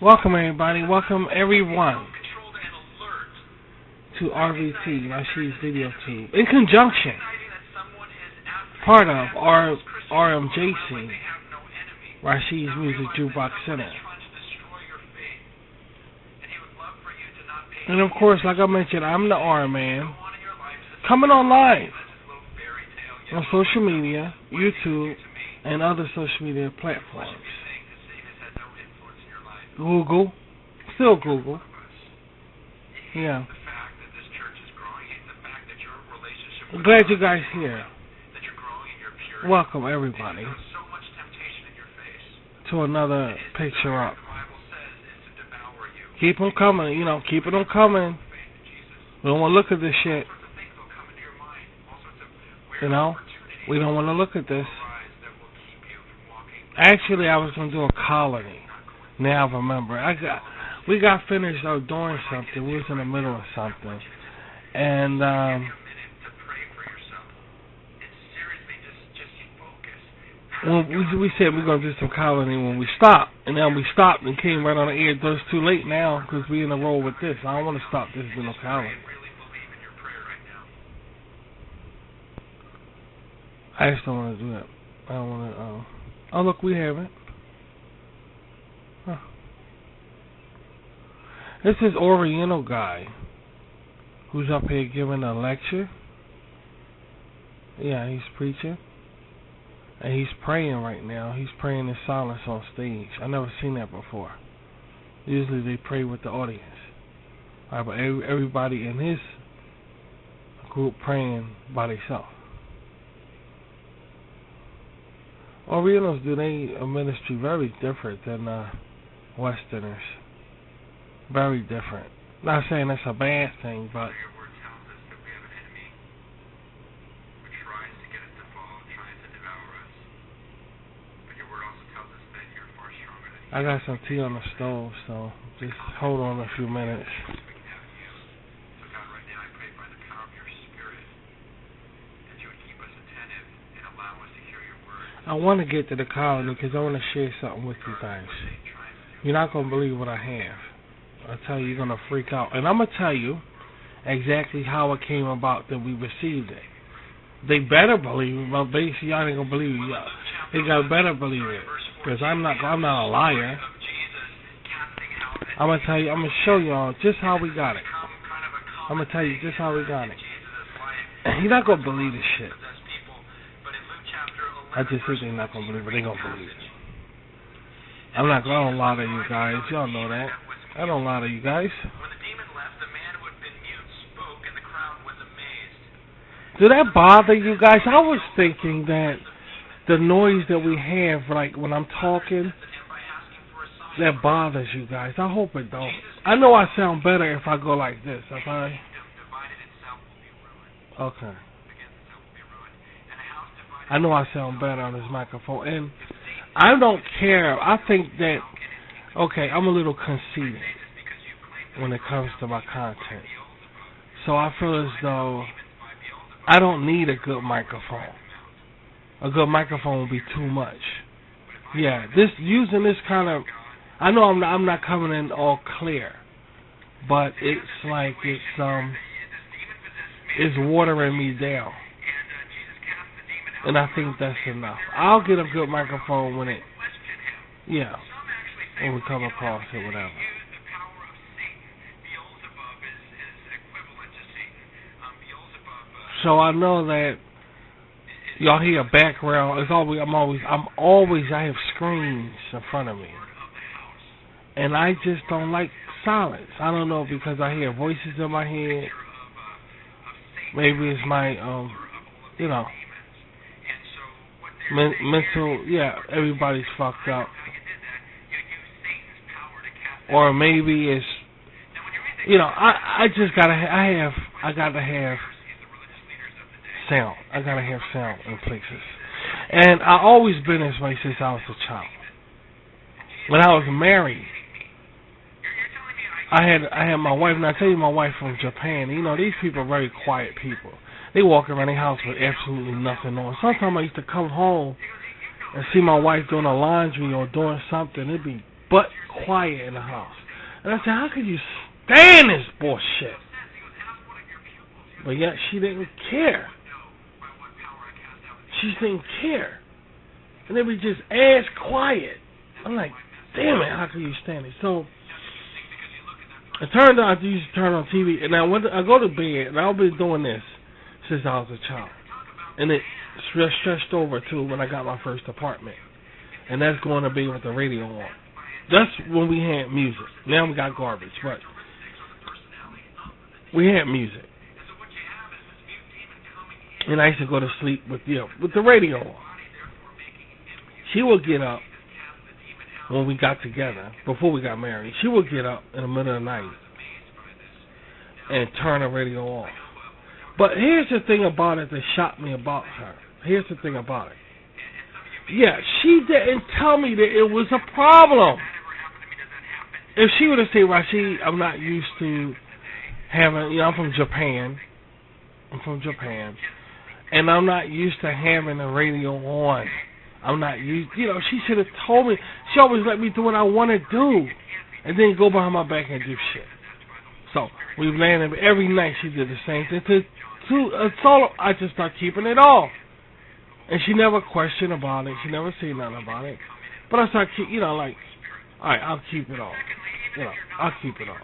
Welcome everybody, welcome everyone to RVT, Rashid's Video Tube, in conjunction, part of RMJC, Rashid's Music Jukebox Center. And of course, like I mentioned, I'm the R-Man, coming online on social media, YouTube, and other social media platforms. Google, still Google. Yeah. I'm glad you guys here. Welcome everybody to another picture up. Keep them coming, keep them coming. We don't want to look at this shit. We don't want to look at this. Actually, I was going to do a colony. Now I remember. We got finished doing something. We was in the middle of something. And we said we're going to do some colony when we stopped. And then we stopped and came right on the air. But it's too late now because we're in a roll with this. I don't want to stop this doing no colony. I just don't want to do that. I don't want to... Oh, look, we have it. Huh. This is Oriental guy who's up here giving a lecture. Yeah, he's preaching. And he's praying right now. He's praying in silence on stage. I've never seen that before. Usually they pray with the audience. Right, but everybody in his group praying by themselves. Orientals do a ministry very different than Westerners. Very different. Not saying that's a bad thing, but I got some tea on the stove, so just hold on a few minutes. I want to get to the colony because I want to share something with you guys. You're not going to believe what I have. I'll tell you, you're going to freak out. And I'm going to tell you exactly how it came about that we received it. They better believe it. Well, basically, y'all ain't going to believe it. They got to better believe it. Because I'm not a liar. I'm going to tell you, I'm going to show y'all just how we got it. I'm going to tell you just how we got it. You're not going to believe this shit. I just think they're not going to believe it. They're going to believe it. I don't lie to you guys. Y'all know that. I don't lie to you guys. Did that bother you guys? I was thinking that the noise that we have, like when I'm talking, that bothers you guys. I hope it don't. I know I sound better if I go like this. Okay. I know I sound better on this microphone, and I don't care. I think that, okay, I'm a little conceited when it comes to my content. So I feel as though I don't need a good microphone. A good microphone would be too much. Yeah, using this kind of, I know I'm not coming in all clear, but it's like it's watering me down. And I think that's enough. I'll get a good microphone when we come across it, whatever. So I know that y'all hear background. I have screens in front of me. And I just don't like silence. I don't know, because I hear voices in my head. Maybe it's my, mental, everybody's fucked up. Or maybe it's, I gotta have sound. I gotta have sound in places. And I always been this way since I was a child. When I was married, I had my wife, and I tell you, my wife from Japan. These people are very quiet people. They walk around their house with absolutely nothing on. Sometimes I used to come home and see my wife doing the laundry or doing something. It'd be butt quiet in the house. And I said, how could you stand this bullshit? But yet she didn't care. She didn't care. And they were just ass quiet. I'm like, damn it, how can you stand it? So it turned out I used to turn on TV, and I go to bed, and I've been doing this since I was a child. And it stretched over to when I got my first apartment. And that's going to be with the radio on. That's when we had music. Now we got garbage, but we had music. And I used to go to sleep with the radio on. She would get up when we got together, before we got married. She would get up in the middle of the night and turn the radio off. But here's the thing about it that shocked me about her. Here's the thing about it. Yeah, she didn't tell me that it was a problem. If she would have said, Rashid, I'm not used to having, I'm from Japan. And I'm not used to having the radio on. I'm not used, she should have told me. She always let me do what I want to do. And then go behind my back and do shit. So, we landed every night. She did the same thing. I just started keeping it off. And she never questioned about it. She never said nothing about it. But I started, alright, I'll keep it off. I'll keep it off.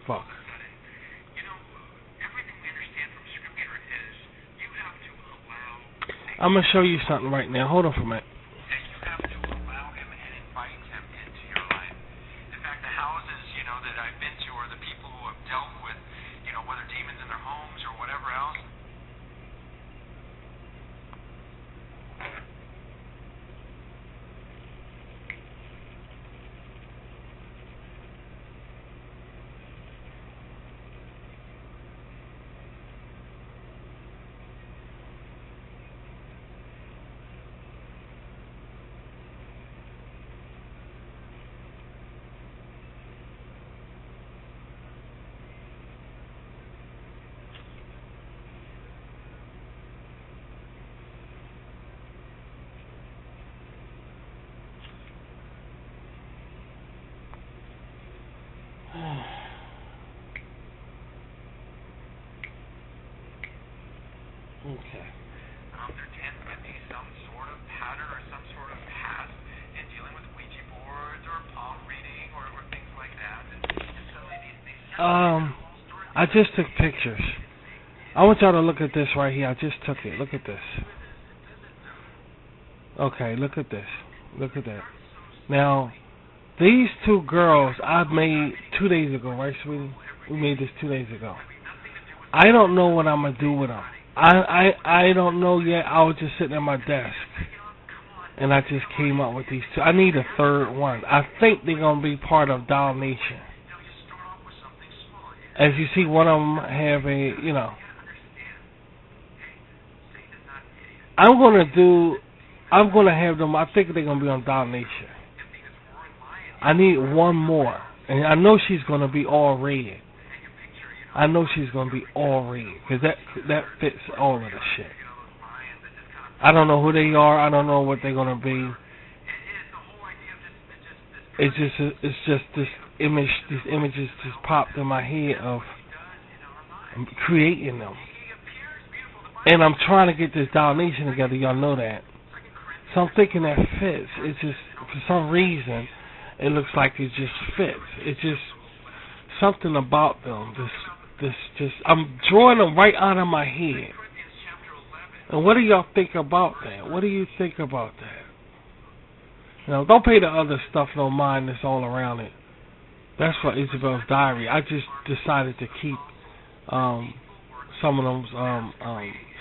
Fuck. I'm going to show you something right now. Hold on for a minute. You have to allow him and invite him into your life. In fact, the houses, that I've been to, or the people who have dealt with, whether demons in their homes or whatever else. Okay. There tends to be some sort of pattern or some sort of past in dealing with Ouija boards or palm reading or things like that. And so I just took pictures. I want y'all to look at this right here. I just took it. Look at this. Okay, look at this. Look at that. Now, these two girls I made 2 days ago, right, sweetie? We made this 2 days ago. I don't know what I'm going to do with them. I don't know yet. I was just sitting at my desk, and I just came up with these two. I need a third one. I think they're going to be part of Doll Nation. As you see, one of them have a, I'm going to have them, I think they're going to be on Doll Nation. I need one more. And I know she's going to be all red. I know she's going to be all red. Because that fits all of the shit. I don't know who they are. I don't know what they're going to be. It's just this image. These images just popped in my head of creating them. And I'm trying to get this Doll Nation together. Y'all know that. So I'm thinking that fits. It's just, for some reason, it looks like it just fits. It's just something about them. I'm drawing them right out of my head. And what do y'all think about that? What do you think about that? Don't pay the other stuff no mind that's all around it. That's for Isabella's diary. I just decided to keep some of those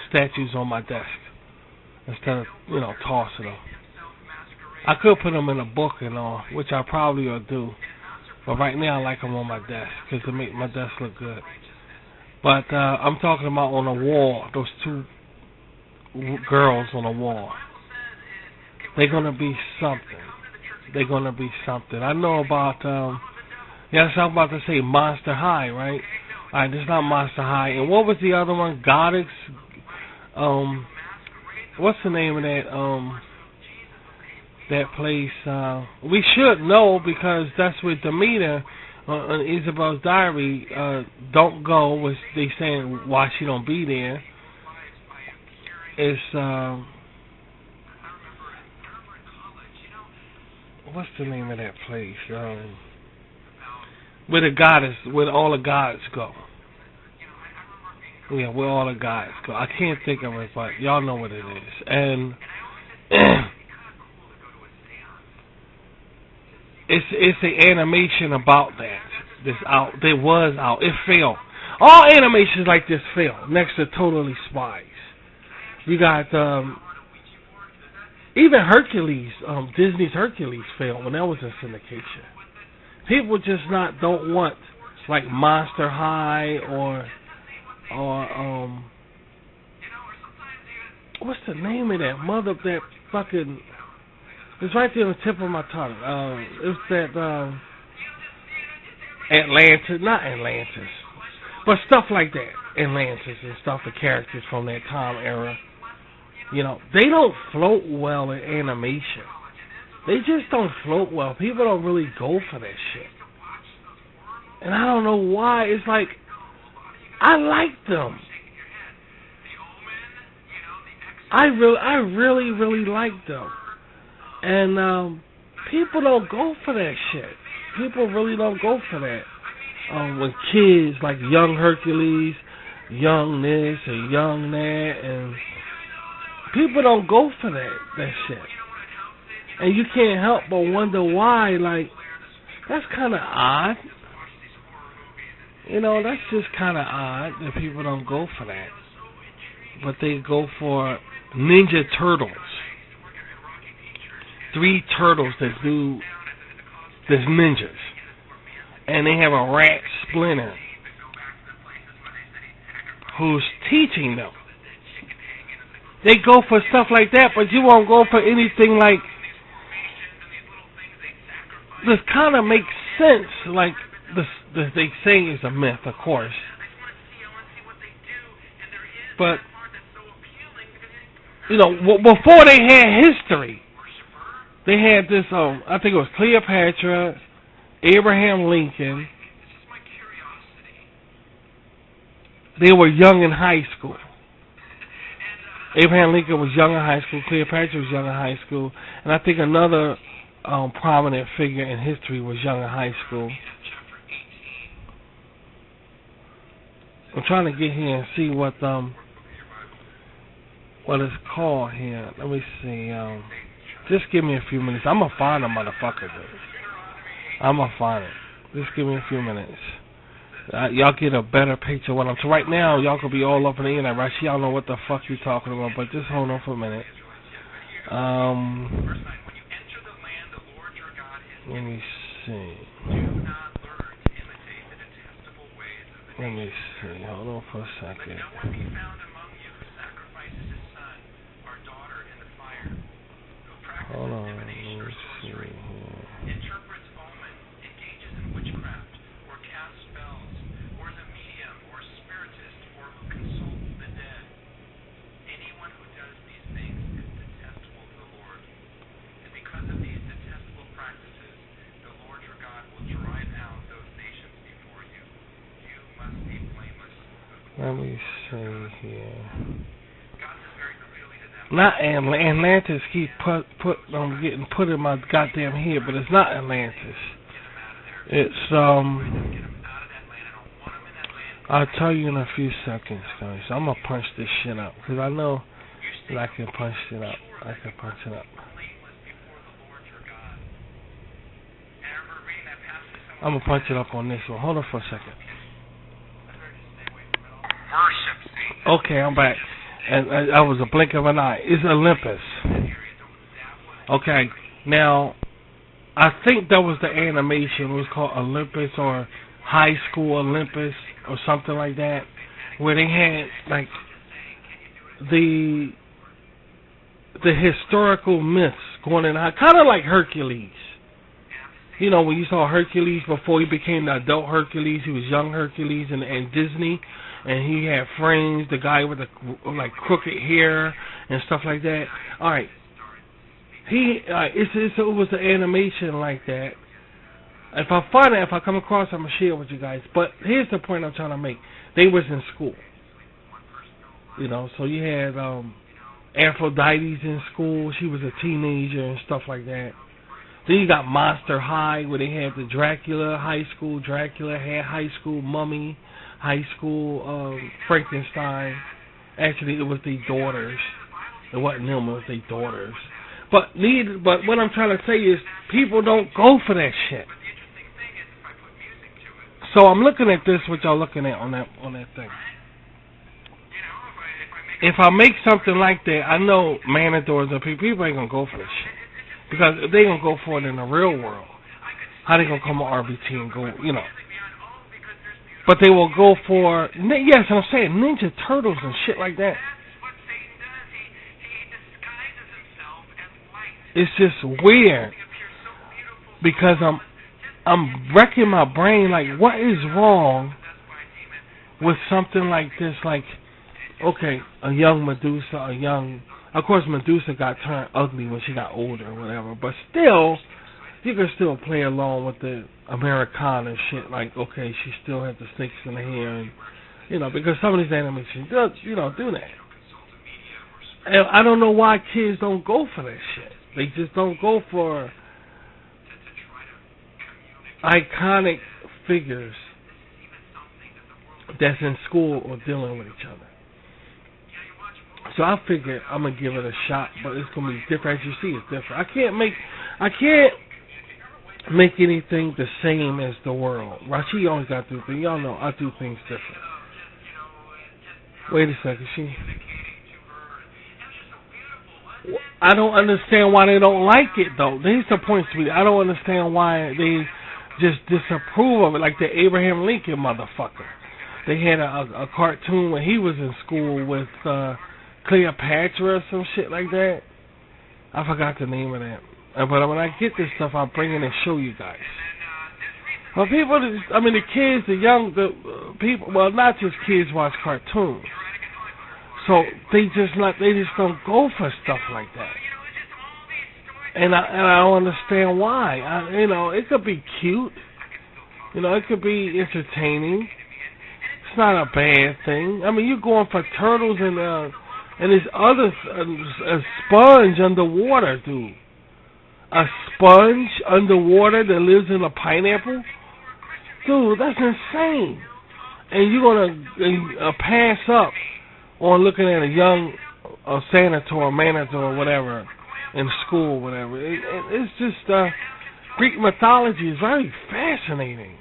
statues on my desk instead of, tossing them. I could put them in a book and all, which I probably will do. But right now I like them on my desk because they make my desk look good. But I'm talking about on a wall, those two girls on a wall. They're going to be something. They're going to be something. I know about, yes, I'm about to say Monster High, right? Alright, this is not Monster High. And what was the other one? Goddess? What's the name of that? That place, we should know because that's where Demeter on Isabella's diary, don't go, which they saying why she don't be there. It's, what's the name of that place? Where the goddess, where all the gods go. Yeah, where all the gods go. I can't think of it, but y'all know what it is. And it's the animation about that. This out. It was out. It failed. All animations like this fail. Next to Totally Spies. You got even Hercules. Disney's Hercules failed when that was in syndication. People just don't want like Monster High or what's the name of that that fucking. It's right there on the tip of my tongue. It's that Atlantis, not Atlantis, but stuff like that. Atlantis and stuff. The characters from that time era. You know, they don't float well in animation. They just don't float well. People don't really go for that shit. And I don't know why. It's like, I like them. I really like them. And people don't go for that shit. People really don't go for that. When kids, like young Hercules, young this and young that, and people don't go for that shit. And you can't help but wonder why. Like, that's kind of odd. You know, that's just kind of odd that people don't go for that. But they go for Ninja Turtles. 3 turtles that do this ninjas. And they have a rat Splinter who's teaching them. They go for stuff like that, but you won't go for anything like this. Kind of makes sense, like this they say is a myth, of course. But you know, before they had history, they had this. I think it was Cleopatra, Abraham Lincoln. They were young in high school. Abraham Lincoln was young in high school. Cleopatra was young in high school. And I think another prominent figure in history was young in high school. I'm trying to get here and see what it's called here. Let me see. Just give me a few minutes. I'm going to find a motherfucker, dude. I'm going to find it. Just give me a few minutes. Y'all get a better picture of what I'm... So right now, y'all could be all up in the internet, right? Y'all know what the fuck you talking about, but just hold on for a minute. Let me see. Let me see. Hold on for a second. Hold on. Let me see here. Interprets omen, engages in witchcraft, or casts spells, or is a medium, or spiritist, or who consults the dead. Anyone who does these things is detestable to the Lord. And because of these detestable practices, the Lord your God will drive out those nations before you. You must be blameless. Let me see here. Not Atlantis keep getting put in my goddamn head, but it's not Atlantis. It's I'll tell you in a few seconds, guys. So I'm gonna punch this shit up because I know that I can punch it up. I can punch it up. I'm gonna punch it up on this one. Hold on for a second. Okay, I'm back. And I was a blink of an eye. It's Olympus. Okay, now I think that was the animation. It was called Olympus or High School Olympus or something like that, where they had like the historical myths going in, kind of like Hercules. You know, when you saw Hercules before he became the adult Hercules, he was young Hercules in Disney. And he had friends, the guy with the like crooked hair and stuff like that. All right, it was an animation like that. If I find it, if I come across it, I'm gonna share it with you guys. But here's the point I'm trying to make. They was in school. You know, so you had Aphrodite's in school. She was a teenager and stuff like that. Then you got Monster High, where they had the Dracula, high school Dracula, had high school Mummy, high school Frankenstein. Actually, it was their daughters. It wasn't them, it was their daughters. But what I'm trying to say is, people don't go for that shit. So I'm looking at this, what y'all looking at on that thing. If I make something like that, I know manadors and people ain't gonna go for this shit. Because if they gonna go for it in the real world, how they gonna come on RBT and go, you know? But they will go for, yes, I'm saying Ninja Turtles and shit like that. It's just weird because I'm wrecking my brain. Like, what is wrong with something like this? Like, okay, a young Medusa, of course Medusa got turned ugly when she got older or whatever, but still, you can still play along with the Americana shit. Like, okay, she still has the snakes in her hair, and you know, because some of these animations do that. And I don't know why kids don't go for that shit. They just don't go for iconic figures that's in school or dealing with each other. So I figured I'm gonna give it a shot, but it's gonna be different. As you see, it's different. I can't make anything the same as the world. Rashi always got to do things. Y'all know I do things different. Wait a second, I don't understand why they don't like it though. Here's the point, sweetie. I don't understand why they just disapprove of it, like the Abraham Lincoln motherfucker. They had a cartoon when he was in school with Cleopatra or some shit like that. I forgot the name of that. But when I get this stuff, I'll bring it and show you guys. Well, people, the kids, the people, well, not just kids watch cartoons. So they just don't go for stuff like that. And I don't understand why. It could be cute. It could be entertaining. It's not a bad thing. You're going for turtles and this other a sponge underwater, dude. A sponge underwater that lives in a pineapple? Dude, that's insane. And you're going to pass up on looking at a young senator or manager or whatever in school or whatever. It's just, Greek mythology is very fascinating.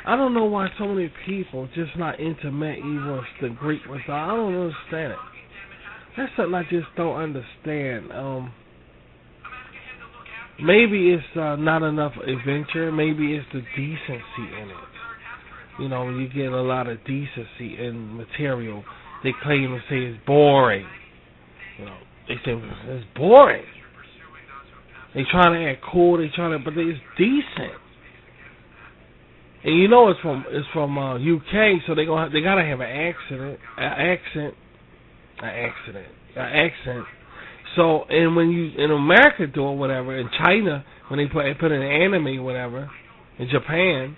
I don't know why so many people just not into medieval, the Greek mythology. I don't understand it. That's something I just don't understand. Maybe it's not enough adventure. Maybe it's the decency in it. When you get a lot of decency in material, they claim to say it's boring. They say it's boring. They trying to act cool. But it's decent. And it's from UK, so they gotta have an accent. So, and when you in America do or whatever, in China when they put in anime or whatever, in Japan,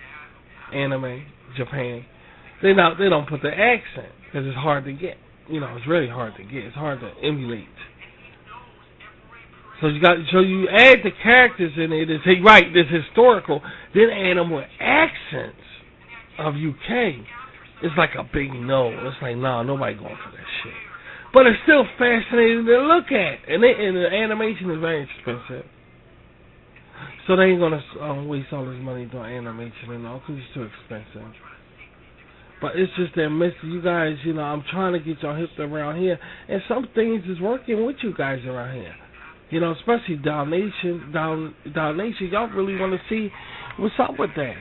they don't put the accent because it's hard to get. It's really hard to get. It's hard to emulate. So you add the characters in it and say, right, this historical, then add them with accents of UK. It's like a big no. It's like, nah, nobody going for that shit. But it's still fascinating to look at. And the animation is very expensive. So they ain't going to waste all this money doing animation and all because it's too expensive. But it's just that, you guys, I'm trying to get y'all hipped around here. And some things is working with you guys around here. Especially Dalmatian, y'all really want to see what's up with that.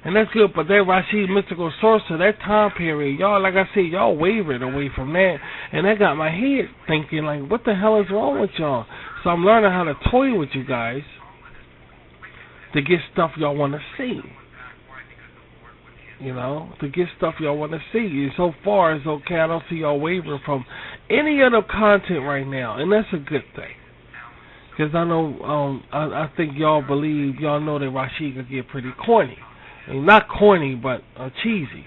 And that's good, but that Rashid Mystical Sorcerer, that time period, y'all, like I said, y'all wavered away from that. And that got my head thinking, like, what the hell is wrong with y'all? So I'm learning how to toy with you guys to get stuff y'all want to see. To get stuff y'all want to see. And so far, it's okay. I don't see y'all wavering from any other content right now. And that's a good thing. Because I know, I think y'all know that Rashid could get pretty corny. I mean, not corny, but cheesy.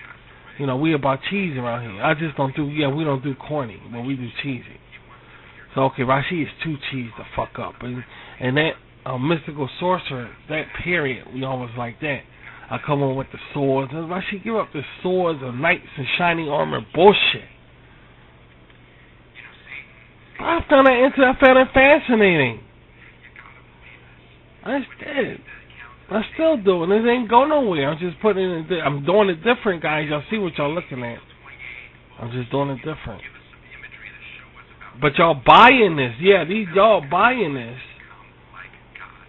You know, we about cheesy around here. I just don't do, we don't do corny, but we do cheesy. So, okay, Rashid is too cheesy to fuck up. And that mystical sorcerer, that period, we always like that. I come on with the swords. And Rashid, give up the swords and knights and shining armor bullshit. I found it fascinating. I did. I still do, and it ain't go nowhere. I'm just putting it. I'm doing it different, guys. Y'all see what y'all looking at? I'm just doing it different. But y'all buying this, y'all buying this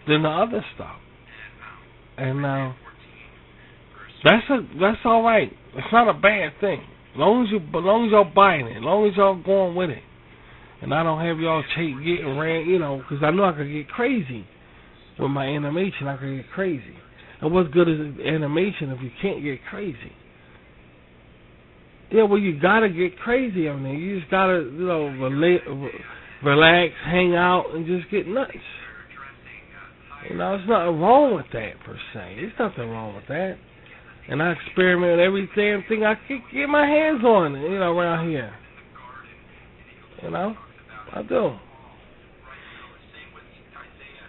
than the other stuff, and that's all right. It's not a bad thing, as long as y'all buying it, as long as y'all going with it, and I don't have y'all getting ran, because I know I could get crazy. With my animation, I can get crazy. And what's good is animation if you can't get crazy? Yeah, well, you gotta get crazy on there. You just gotta, relax, hang out, and just get nuts. There's nothing wrong with that per se. There's nothing wrong with that. And I experiment with every damn thing I can get my hands on, around here. I do.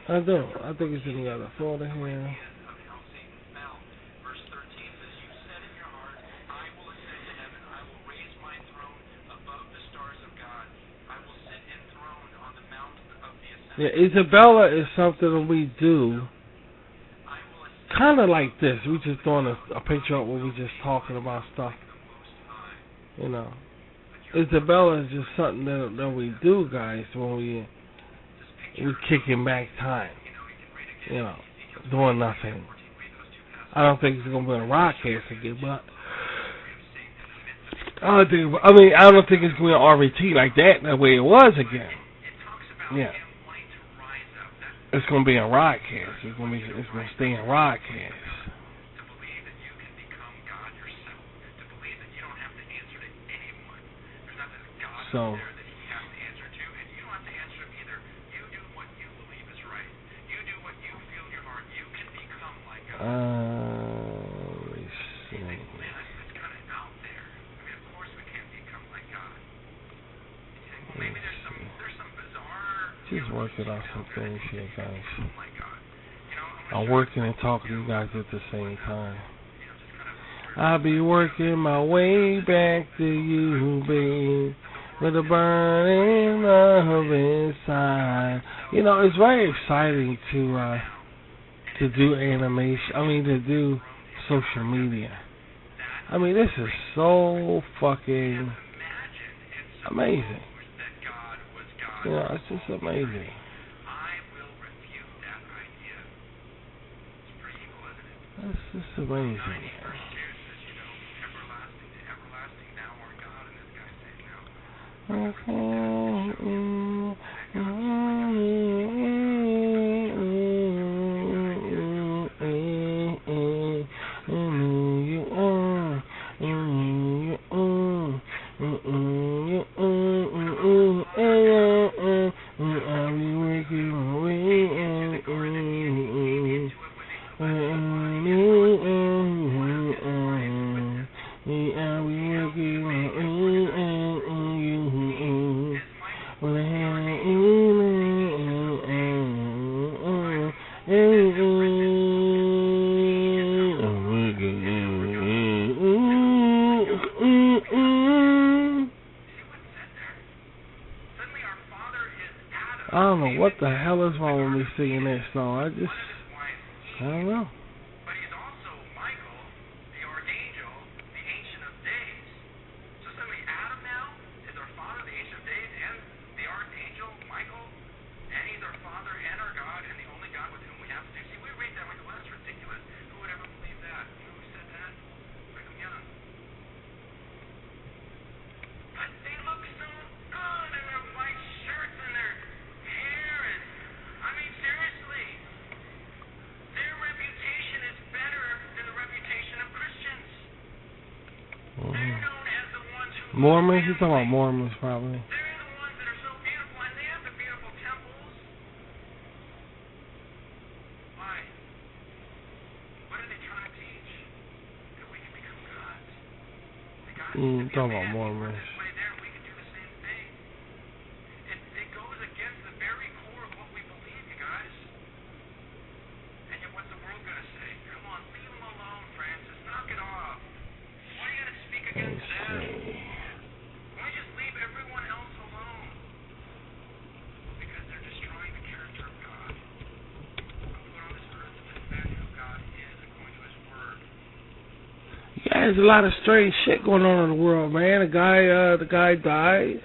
I think it's in the other folder here. Yeah, Isabella is something that we do kind of like this. We just throwing a picture up where we just talking about stuff. Isabella is just something that we do, guys, when we kicking back time, doing nothing. I don't think it's gonna be a rockcast again, but I don't think it's gonna be an RVT like that the way it was again. Yeah, it's gonna be a rockcast. It's gonna stay in rockcast. So. Just working on some things here, guys. I'm working and talking to you guys at the same time. I'll be working my way back to you, babe, with a burning love inside. It's very exciting to do animation. To do social media. This is so fucking amazing. It's just amazing. It's just amazing. I don't know what the hell is wrong with me singing that song. I don't know. But he's also Michael, the archangel, the Ancient of Days. So suddenly Adam now is our Father, the Ancient of Days, and the archangel Michael, and he's our Father and our God, and the only God with whom we have to do. See, we read that like, well, that's ridiculous. Who would ever believe that? You know who said that? Brigham Young. But they look so good in their white shirts and their hair, and seriously, their reputation is better than the reputation of Christians. They're known as the ones who Mormons? You're talking about Mormons, probably. They're the ones that are so beautiful, and they have the beautiful temples. Why? What are they trying to teach? That we can become gods. That God can Talking be a about man. Mormons. This way there, we can do the same thing. It goes against the very core of what we believe, you guys. And yet, what's the world going to say? Come on, leave them alone, Francis. Knock it off. Why are you going to speak against them? Why don't you just leave everyone else alone? Because they're destroying the character of God. We're put on this earth to defend who God is according to His Word. Yeah, there's a lot of strange shit going on in the world, man. The guy died.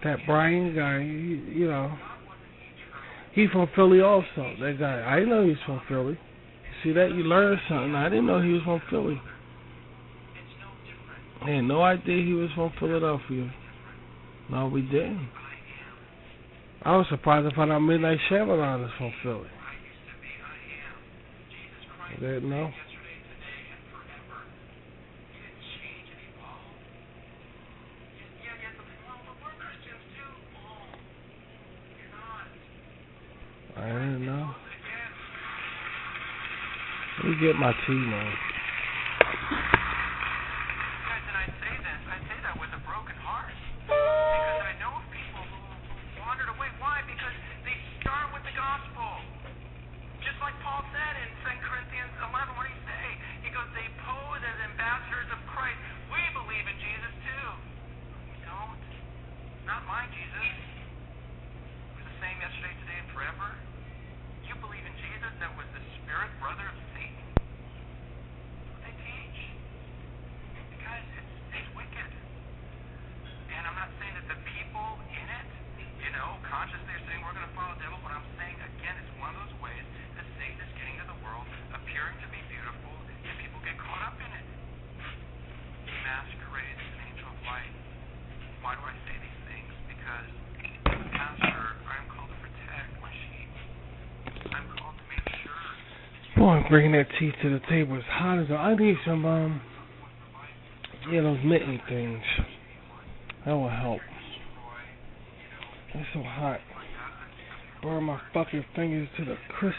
That Brian guy, you know, he's from Philly also. That guy, I didn't know he was from Philly. See that? You learn something. I didn't know he was from Philly. I had no idea he was from Philadelphia. No, we didn't. I was surprised to find out Midnight Shyamalan is from Philly. I didn't know. I didn't know. Let me get my tea, man. Guys, and I say that with a broken heart. Because I know of people who wandered away. Why? Because they start with the gospel. Just like Paul said in 2 Corinthians 11, what did he say? He goes, they pose as ambassadors of Christ. We believe in Jesus too. We don't. Not my Jesus. Who's the same yesterday, today, and forever. You believe in Jesus that was the spirit brother of Satan? That's what they teach. Guys, it's wicked. And I'm not saying that the people in it, consciously are saying we're going to follow the devil, but I'm saying, again, it's one of those ways that Satan is getting to the world, appearing to be beautiful, and people get caught up in it. He masquerades as an angel of light. Why do I say these things? Because as a pastor, I'm called to protect my sheep. I'm called to make sure. Boy, bringing that tea to the table is hot as I need some, those mitten things. That will help. It's so hot. Burn my fucking fingers to the crisp.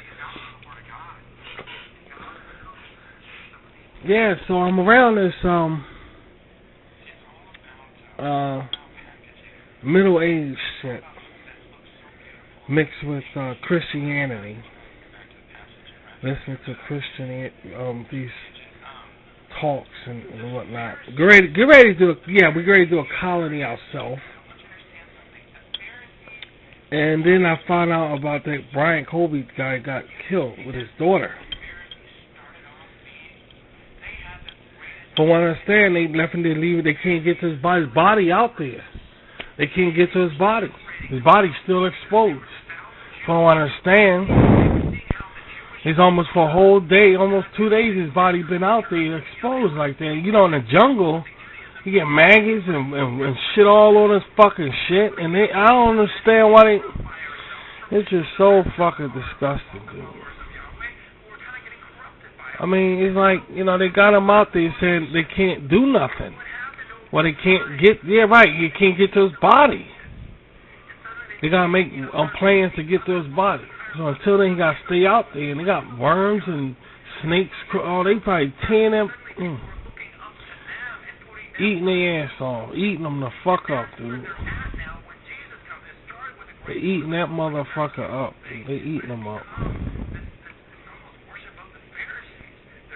Yeah, so I'm around this, middle-aged shit mixed with, Christianity. Listening to these talks and whatnot. Get ready to do we're ready to do a colony ourselves. And then I found out about that Brian Colby guy got killed with his daughter. From what I understand, they left him there leaving. They can't get to his body out there. They can't get to his body. His body's still exposed. From what I understand, he's almost for a whole day, almost 2 days, his body been out there exposed like that. You know, in the jungle, you get maggots and shit all on his fucking shit, and I don't understand why it's just so fucking disgusting, dude. I mean, it's like, they got him out there saying they can't do nothing. Well, they can't get, he can't get to his body. They gotta make plans to get to his body. So until then, he gotta stay out there, and they got worms and snakes. Oh, they probably tearing them. Eating their ass off. Eating them the fuck up, dude. They eating that motherfucker up. They eating them up.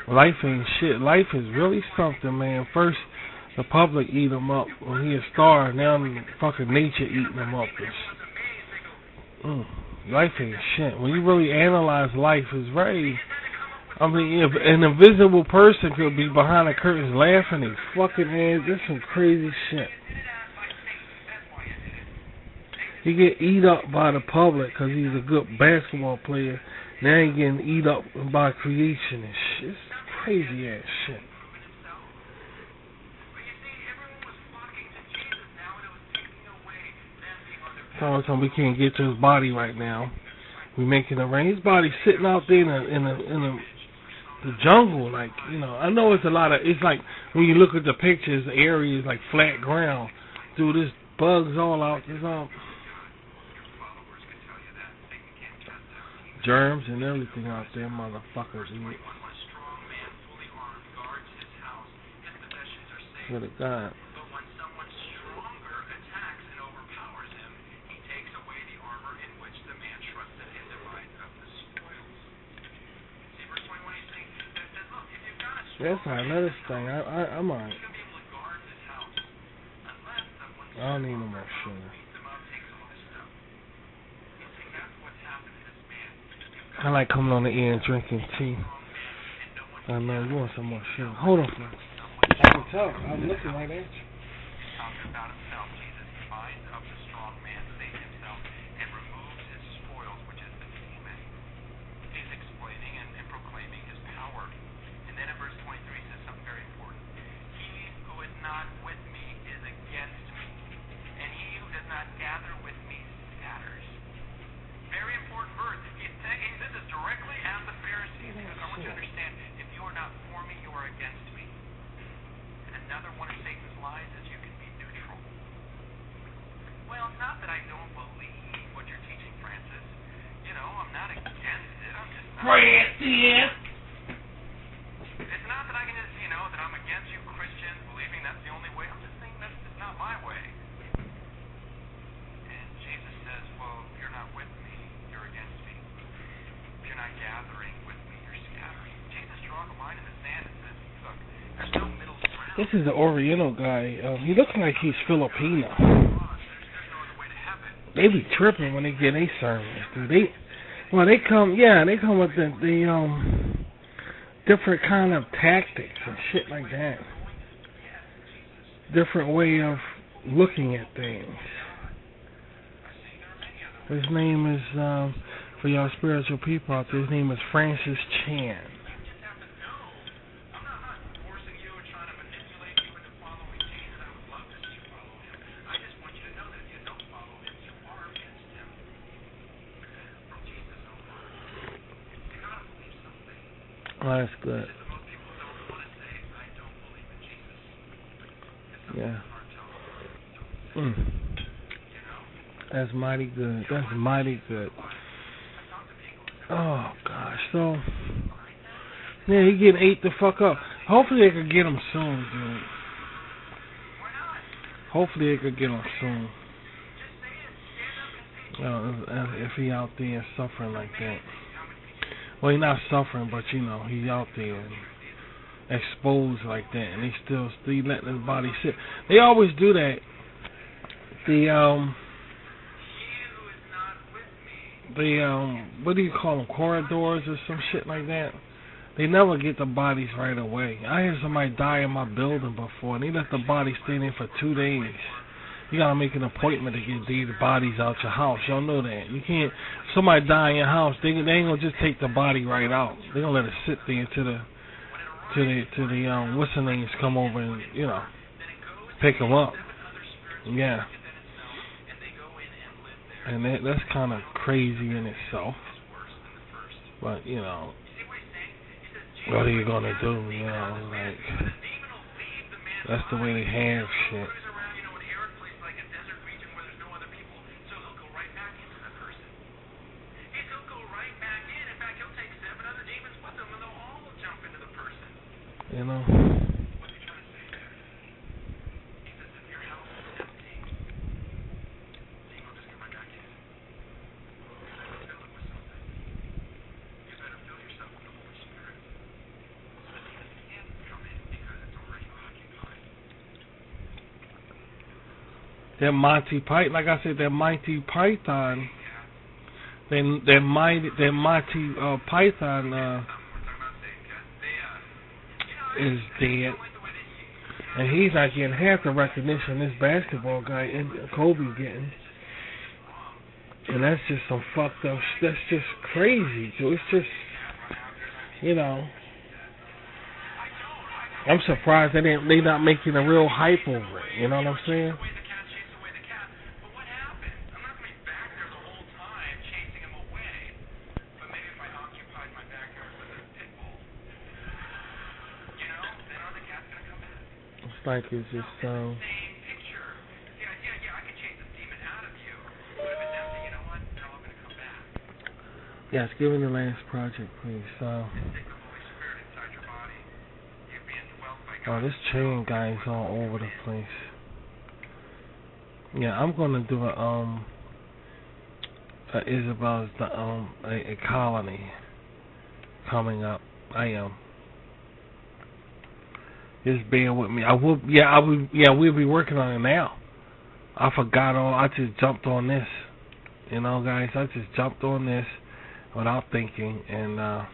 Life ain't shit. Life is really something, man. First, the public eat him up when he a star. Now, fucking nature eating him up. Life ain't shit. When you really analyze life, it's very... I mean, if an invisible person could be behind the curtains laughing his fucking ass, that's some crazy shit. He get eat up by the public because he's a good basketball player. Now he getting eat up by creation and shit. It's crazy ass shit. All the time we can't get to his body right now. We making arrangements. His body sitting out there in the jungle, like, I know it's a lot of, it's like, when you look at the pictures, the area is like flat ground. Dude, there's bugs all out, there's all germs and everything out there, motherfuckers. When a strong man, fully armed, guards his house, his possessions are safe. Swear to God. But when someone stronger attacks and overpowers him, he takes away the armor in which the man trusted and divides up the spoils. See, verse 21, he's saying, that says, look, if you've got a strong That's another thing. I'm on. he's going to be able to guard his house. Unless someone I don't need no more sugar. beats him up, takes all his stuff. You see, that's what's happened to this man. I like coming on the air and drinking tea. I know you want some more sugar. Hold on, man. I can tell. I'm looking right at you. Talking about himself, Jesus binds up the strong man, saves himself, and removes his spoils, which is the demon. He's explaining and proclaiming his power. And then in verse 23 he says something very important. He who is not with me is against me, and he who does not gather with me scatters. Very important verse. He's saying this is directly at the Pharisees, because I want you to understand, if you are not for me, you are against me. And another one of Satan's lies is you can be neutral. Well, not that I don't believe what you're teaching, Francis. You know, I'm not against it. I'm just not. Francis! It's not that I can just, you know, that I'm against you Christians believing that's the only way. I'm just saying that's just not my way. And Jesus says, well, if you're not with me, you're against me. If you're not gathering with me, you're scattering. Jesus draws a line in the sand and says, look, there's no middle ground. This is the Oriental guy. He looks like he's Filipino. There's no other way to heaven. They be tripping when they get their sermons, dude. They come with the different kind of tactics and shit like that. Different way of looking at things. His name is, for y'all spiritual people out there, his name is Francis Chan. Oh, that's good. Yeah. That's mighty good. That's mighty good. Oh, gosh. So, yeah, he getting ate the fuck up. Hopefully they could get him soon, dude. Hopefully they could get him soon. If he out there suffering like that. Well, he's not suffering, but you know, he's out there and exposed like that, and they still letting his body sit. They always do that. What do you call them, corridors or some shit like that? They never get the bodies right away. I had somebody die in my building before, and they let the body stay there for 2 days. You gotta make an appointment to get these bodies out your house. Y'all know that. You can't. Somebody die in your house, they ain't gonna just take the body right out. They gonna let it sit there to the what's the names come over and pick them up. Yeah. And that's kind of crazy in itself. But what are you gonna do? Like that's the way they have shit. You know. That Monty Python, like I said, that Monty Python, that Monty Python is dead, and he's not getting half the recognition this basketball guy and Kobe's getting, and that's just some fucked up. That's just crazy. So it's just, I'm surprised they not making a real hype over it. You know what I'm saying? Like it's just Yes, give me the last project, please. Just take the Holy Spirit inside your body. You be indwelt by God. Oh, this chain guy is all over the place. Yeah, I'm gonna do Isabella's a colony coming up. I am. Just bear with me. We'll be working on it now. I forgot all. I just jumped on this. You know, guys, I just jumped on this without thinking, and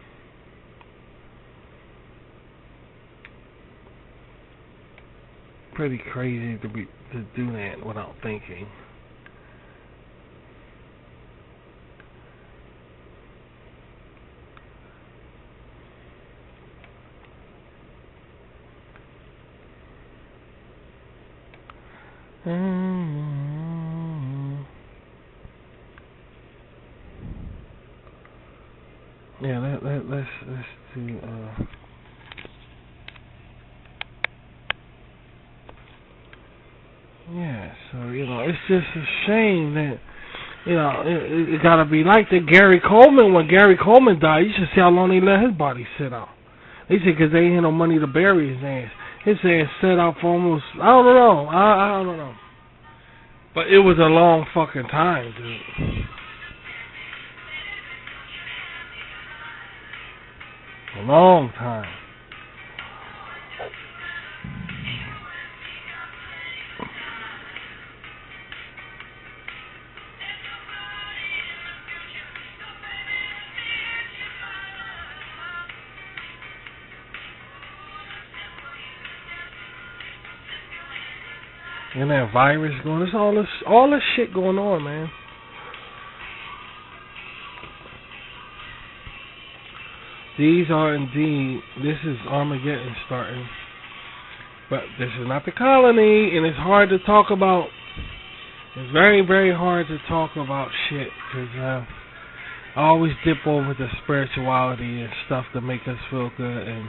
pretty crazy to do that without thinking. Yeah, let's do. Yeah, so it's just a shame that it gotta be like that. Gary Coleman, when Gary Coleman died, you should see how long he let his body sit out. They said because they ain't had no money to bury his ass. His ass sat out for almost, I don't know. I don't know. But it was a long fucking time, dude. A long time. And that virus going, there's all this shit going on, man. These are indeed, this is Armageddon starting. But this is not the colony, and it's hard to talk about. It's very, very hard to talk about shit, because I always dip over to spirituality and stuff to make us feel good, and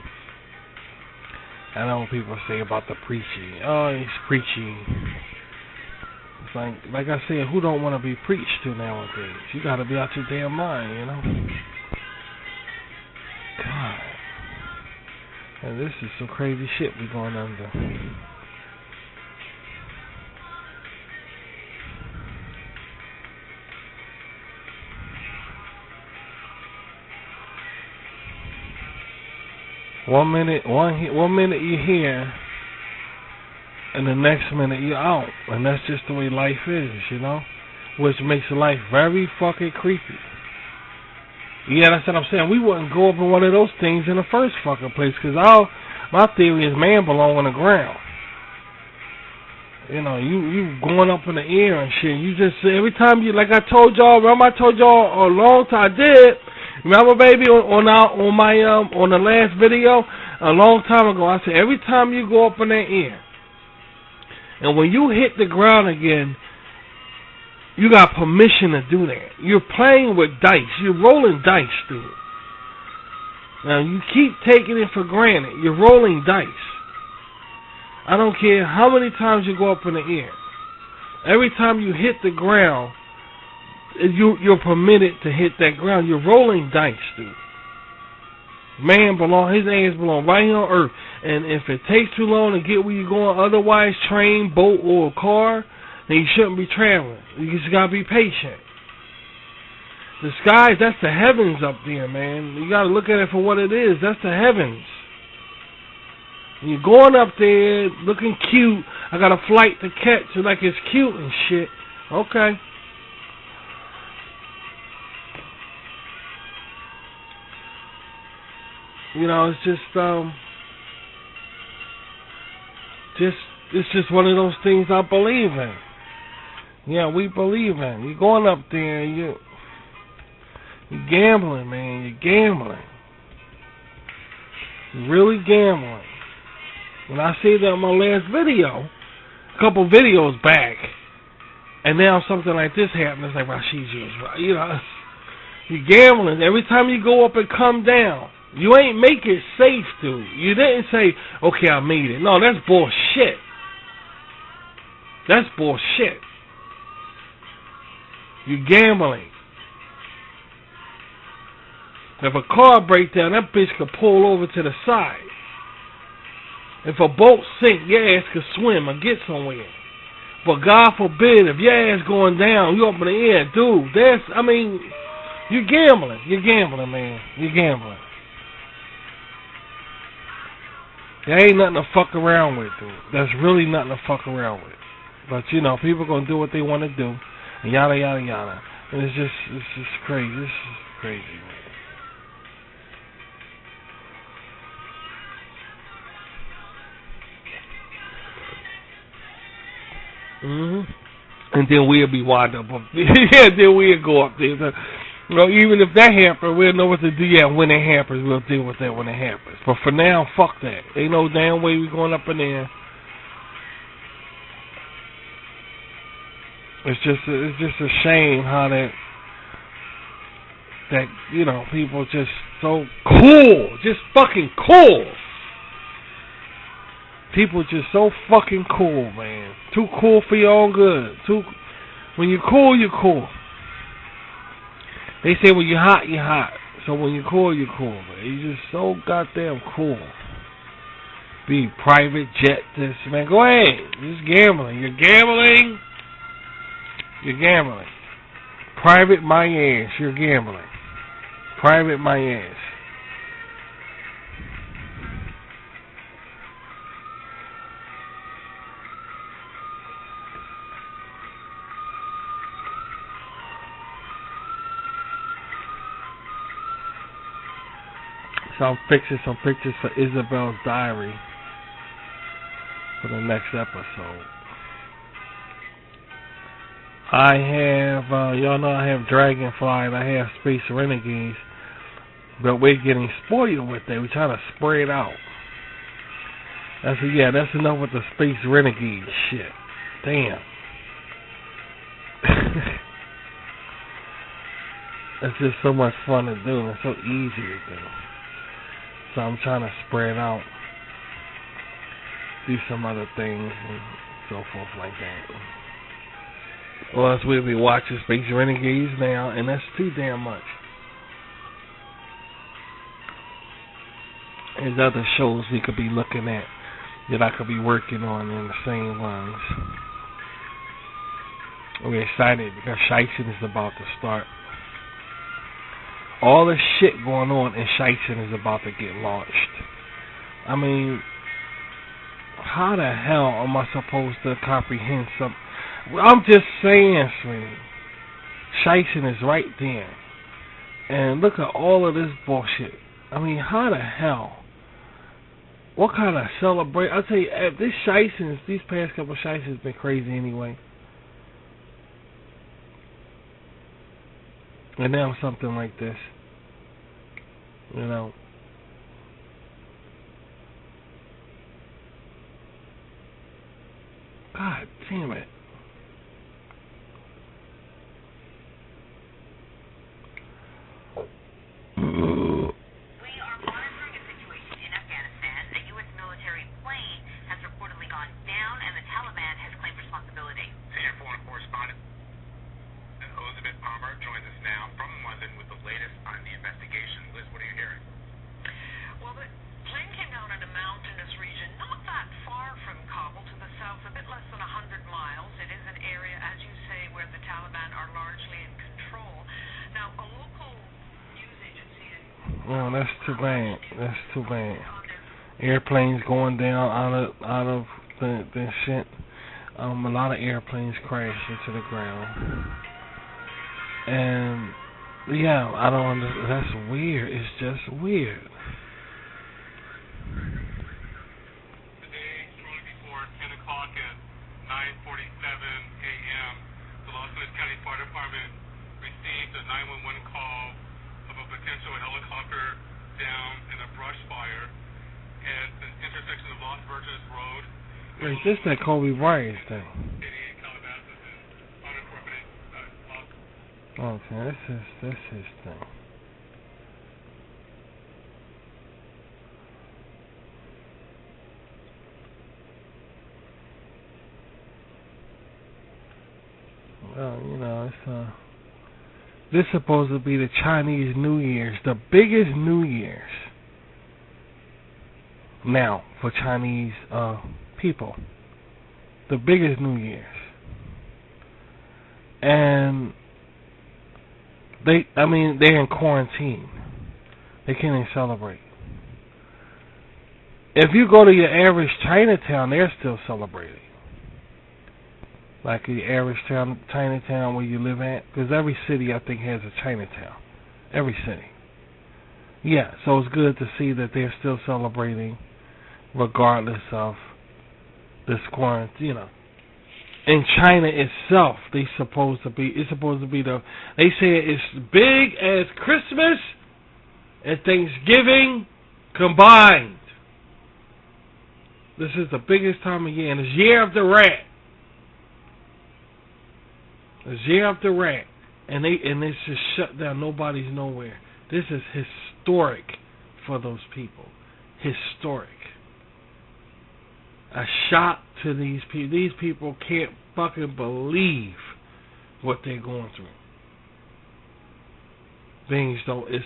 I know what people say about the preaching. Oh, he's preaching. It's like I said, who don't want to be preached to nowadays? You got to be out your damn mind, you know? God. And this is some crazy shit we going under. One minute you're here, and the next minute you're out, and that's just the way life is, you know, which makes life very fucking creepy. Yeah, that's what I'm saying. We wouldn't go up in one of those things in the first fucking place, because my theory is man belong on the ground. You know, you going up in the air and shit. You just every time you, like I told y'all, remember I told y'all a long time. I did. Remember, baby, on the last video a long time ago, I said every time you go up in the air, and when you hit the ground again, you got permission to do that. You're playing with dice. You're rolling dice, dude. Now you keep taking it for granted. You're rolling dice. I don't care how many times you go up in the air. Every time you hit the ground, you're permitted to hit that ground. You're rolling dice, dude. Man his ass belong right here on earth. And if it takes too long to get where you're going, otherwise train, boat, or a car, then you shouldn't be traveling. You just gotta be patient. The skies, that's the heavens up there, man. You gotta look at it for what it is. That's the heavens. And you're going up there looking cute. I got a flight to catch, so like it's cute and shit. Okay. You know, it's just one of those things I believe in. Yeah, we believe in. You're going up there and you're gambling, man. You're gambling. You're really gambling. When I say that in my last video, a couple videos back, and now something like this happens, it's like Rashid was right. You know, you're gambling. Every time you go up and come down, you ain't make it safe, dude. You didn't say, okay, I made it. No, that's bullshit. That's bullshit. You're gambling. If a car breaks down, that bitch could pull over to the side. If a boat sink, your ass could swim or get somewhere. But God forbid, if your ass going down, you up in the air, dude, you're gambling. You're gambling, man. You're gambling. There ain't nothing to fuck around with, dude. There's really nothing to fuck around with. But, people gonna do what they want to do. And yada, yada, yada. And it's just crazy. This is crazy, man. And then we'll be wind up. Yeah, then we'll go up there. So, even if that happens, we'll know what to do. Yeah, when it happens, we'll deal with that when it happens. But for now, fuck that. Ain't no damn way we going up in there. It's just a shame how that people just so cool, just fucking cool. People just so fucking cool, man. Too cool for your own good. When you're cool, you're cool. They say when you're hot, you're hot. So when you're cool, man. You're just so goddamn cool. Be private jet this, man. Go ahead. Just gambling. You're gambling. You're gambling. Private my ass. You're gambling. Private my ass. So I'm fixing some pictures for Isabella's diary for the next episode. I have, y'all know I have Dragonfly and I have Space Renegades, but we're getting spoiled with that. We're trying to spread it out. That's enough with the Space Renegade shit. Damn. It's just so much fun to do. It's so easy to do. So I'm trying to spread out, do some other things and so forth like that. Or else we'll be watching Space Renegades now, and that's too damn much. There's other shows we could be looking at that I could be working on in the same ones. We're excited because Shiesty is about to start. All the shit going on in Shiesty is about to get launched. I mean, how the hell am I supposed to comprehend something? I'm just saying, sweetie. Shiesty is right there. And look at all of this bullshit. I mean, how the hell? What kind of celebration? I'll tell you, this Shiesty, these past couple of Shiesty has been crazy anyway. And now something like this. God damn it. We are monitoring a situation in Afghanistan. A U.S. military plane has reportedly gone down, and the Taliban has claimed responsibility. Senior foreign correspondent Elizabeth Palmer joins us now from London with the latest on the investigation. Liz, what are you hearing? Well, the plane came down in a mountainous region not that far from Kabul to the south, a bit less than 100 miles. It is an area, as you say, where the Taliban are largely in control. Now, a local news agency... Oh, that's too bad. That's too bad. Airplanes going down out of the shit. A lot of airplanes crash into the ground. And yeah, I don't understand. That's weird. It's just weird. Today, shortly before 10 o'clock at 9:47 a.m., the Los Angeles County Fire Department received a 911 call of a potential helicopter down in a brush fire at the intersection of Los Virgenes Road. Wait, this that Kobe Bryant thing. Okay, this is his thing. Well, it's This is supposed to be the Chinese New Year's, the biggest New Year's now for Chinese people. The biggest New Year's. And they're in quarantine. They can't even celebrate. If you go to your average Chinatown, they're still celebrating. Like the average Chinatown where you live at. Because every city, I think, has a Chinatown. Every city. Yeah, so it's good to see that they're still celebrating regardless of this quarantine, you know. In China itself, it's supposed to be they say it's big as Christmas and Thanksgiving combined. This is the biggest time of year, and it's Year of the Rat. It's Year of the Rat, and it's just shut down. Nobody's nowhere. This is historic for those people. Historic. A shock to these people. These people can't fucking believe what they're going through. Being so, it's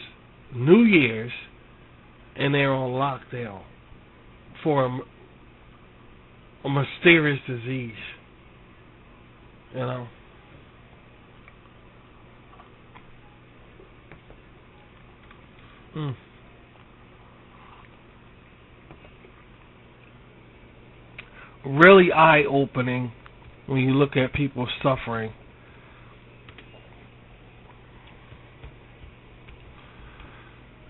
New Year's, and they're on lockdown for a mysterious disease. You know? Really eye-opening when you look at people suffering.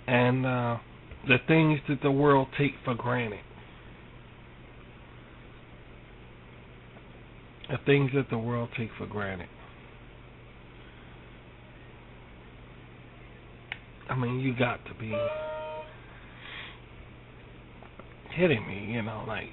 And the things that the world take for granted. The things that the world take for granted. I mean, you got to be kidding me, you know, like...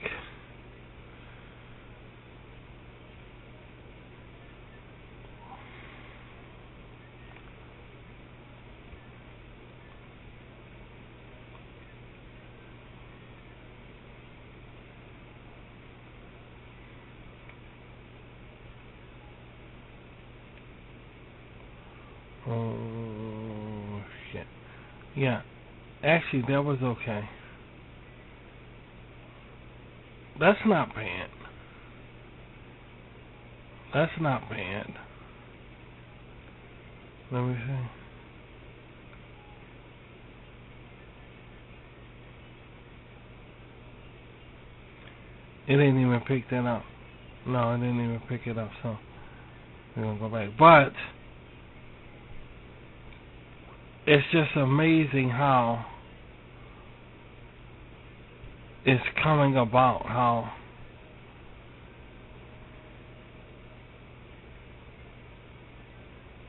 Oh, shit. Yeah. Actually, that was okay. That's not bad. That's not bad. Let me see. It didn't even pick that up. No, it didn't even pick it up, so we're going to go back. But it's just amazing how it's coming about, how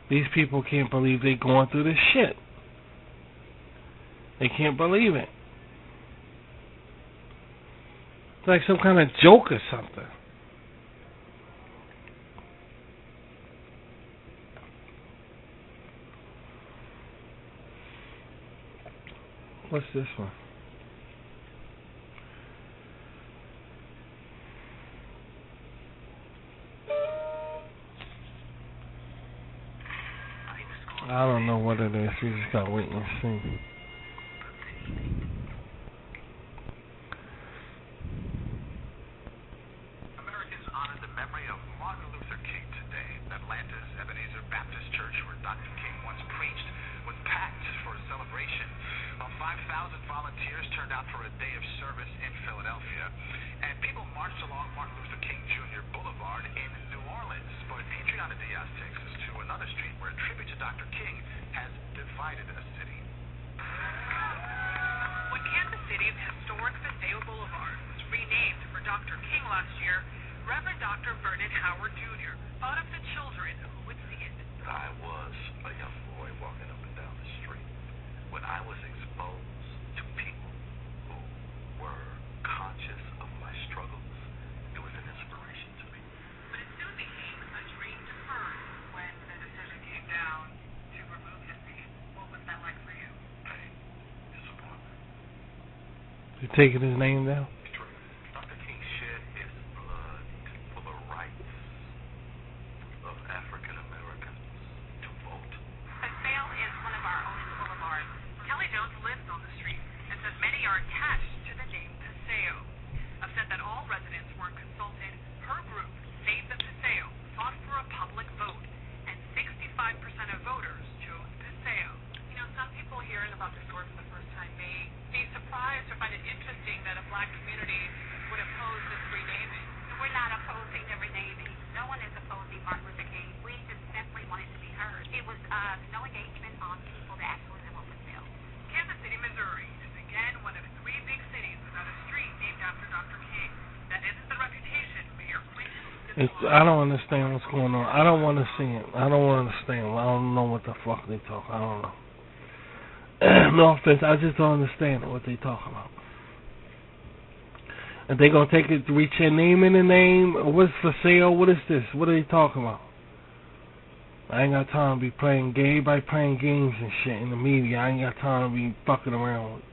these people can't believe they're going through this shit. They can't believe it. It's like some kind of joke or something. What's this one? I don't know what it is. We just gotta wait and see. Americans honor the memory of Martin Luther King today. Atlanta's Ebenezer Baptist Church, where Dr. King once preached, was packed for a celebration. 5,000 volunteers turned out for a day of service in Philadelphia, and people marched along Martin Luther King Jr. Boulevard in New Orleans. But Adriana Diaz takes us to another street where a tribute to Dr. King has divided a city. When Kansas City's historic Paseo Boulevard was renamed for Dr. King last year, Reverend Dr. Vernon Howard Jr. thought of the children who would see it. I was a young boy walking up and down the street when I was exposed to people who were conscious of my struggles. It was an inspiration to me. But it soon became a dream deferred when the decision came down to remove his name. What was that like for you? Pain, disappointment. You taking his name down? True. Dr. King shed his blood for the rights of African Americans to vote. about the story for the first time may be surprised or find it interesting that a black community would oppose this renaming. We're not opposing the renaming. No one is opposing Martin Luther King. We just simply wanted to be heard. It was no engagement on people that actually live on the bill. Kansas City, Missouri is again one of 3 big cities without a street named after Dr. King. That isn't the reputation Mayor Clinton. I don't understand what's going on. I don't want to see it. I don't want to understand. I don't know what the fuck they talk. I don't know. No offense, I just don't understand what they talking about. And they gonna take it to reach your name in the name? What's for sale? What is this? What are they talking about? I ain't got time to be playing games. Everybody playing games and shit in the media. I ain't got time to be fucking around.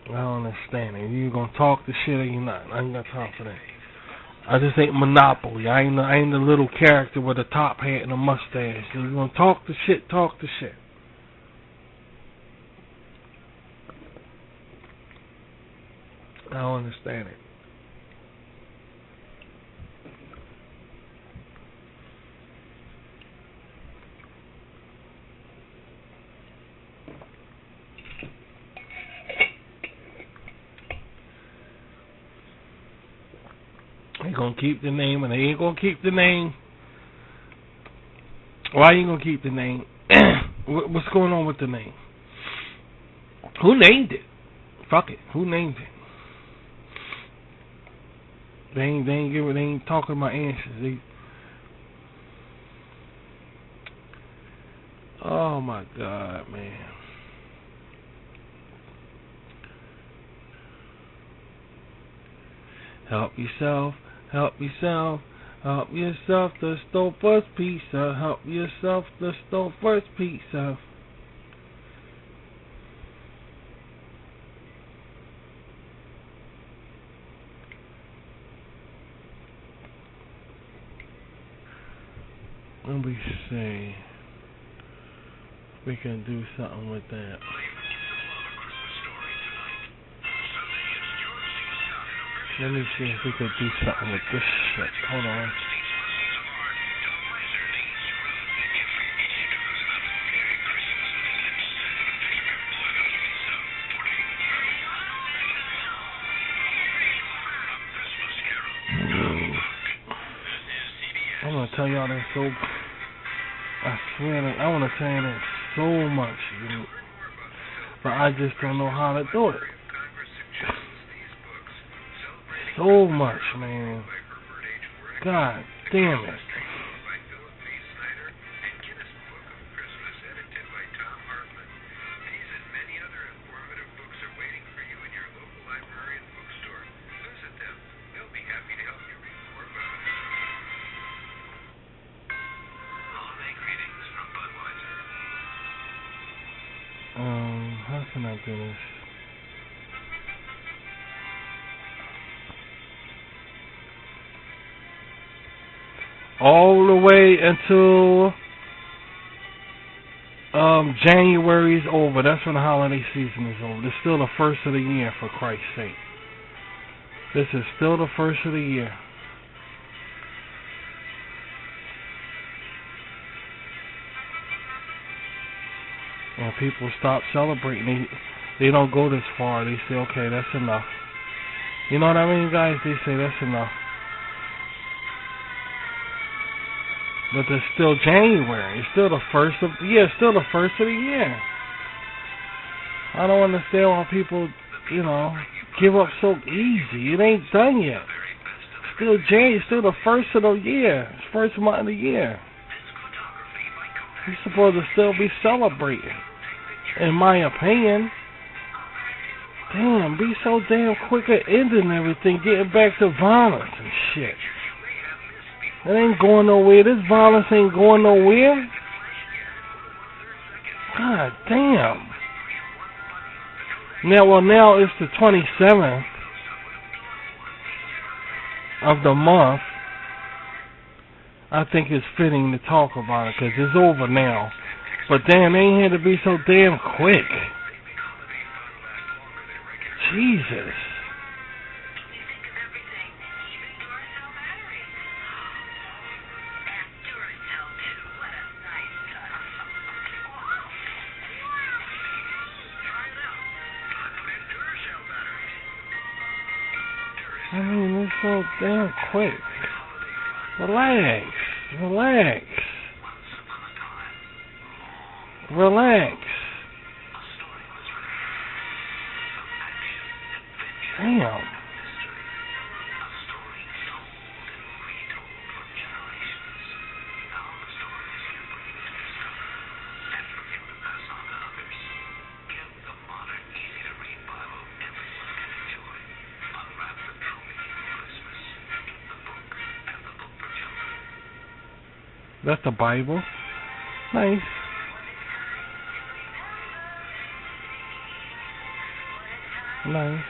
I don't understand it. You gonna talk the shit or you not? I ain't got time for that. I just ain't Monopoly. I ain't the little character with a top hat and a mustache. You gonna talk the shit, talk the shit. I don't understand it. They gonna keep the name and they ain't gonna keep the name. Why you gonna keep the name? What's going on with the name? Who named it? Fuck it. Who named it? They ain't talking about answers. Oh my God, man. Help yourself. Help yourself. Help yourself to Stouffer's Pizza. Help yourself to Stouffer's Pizza. Let me see. We can do something with that. Let me see if we could do something with this shit. Hold on. I'm gonna tell y'all that so. I swear that I wanna tell you that so much, dude. But I just don't know how to do it. So much, man. God damn it. How can I do this? All the way until January is over. That's when the holiday season is over. It's still the first of the year, for Christ's sake. This is still the first of the year. When people stop celebrating, they don't go this far. They say, okay, that's enough. You know what I mean, guys? They say that's enough. But it's still January. It's still the first of the year. It's still the first of the year. I don't understand why people, give up so easy. It ain't done yet. Still January. It's still the first of the year. It's first month of the year. You're supposed to still be celebrating, in my opinion. Damn, be so damn quick at ending everything, getting back to violence and shit. It ain't going nowhere. This violence ain't going nowhere. God damn. Now it's the 27th of the month. I think it's fitting to talk about it because it's over now. But damn, they ain't had to be so damn quick. Jesus. I mean, it's so damn quick. Relax. Relax. Relax. Damn. That's the Bible. Nice. Nice.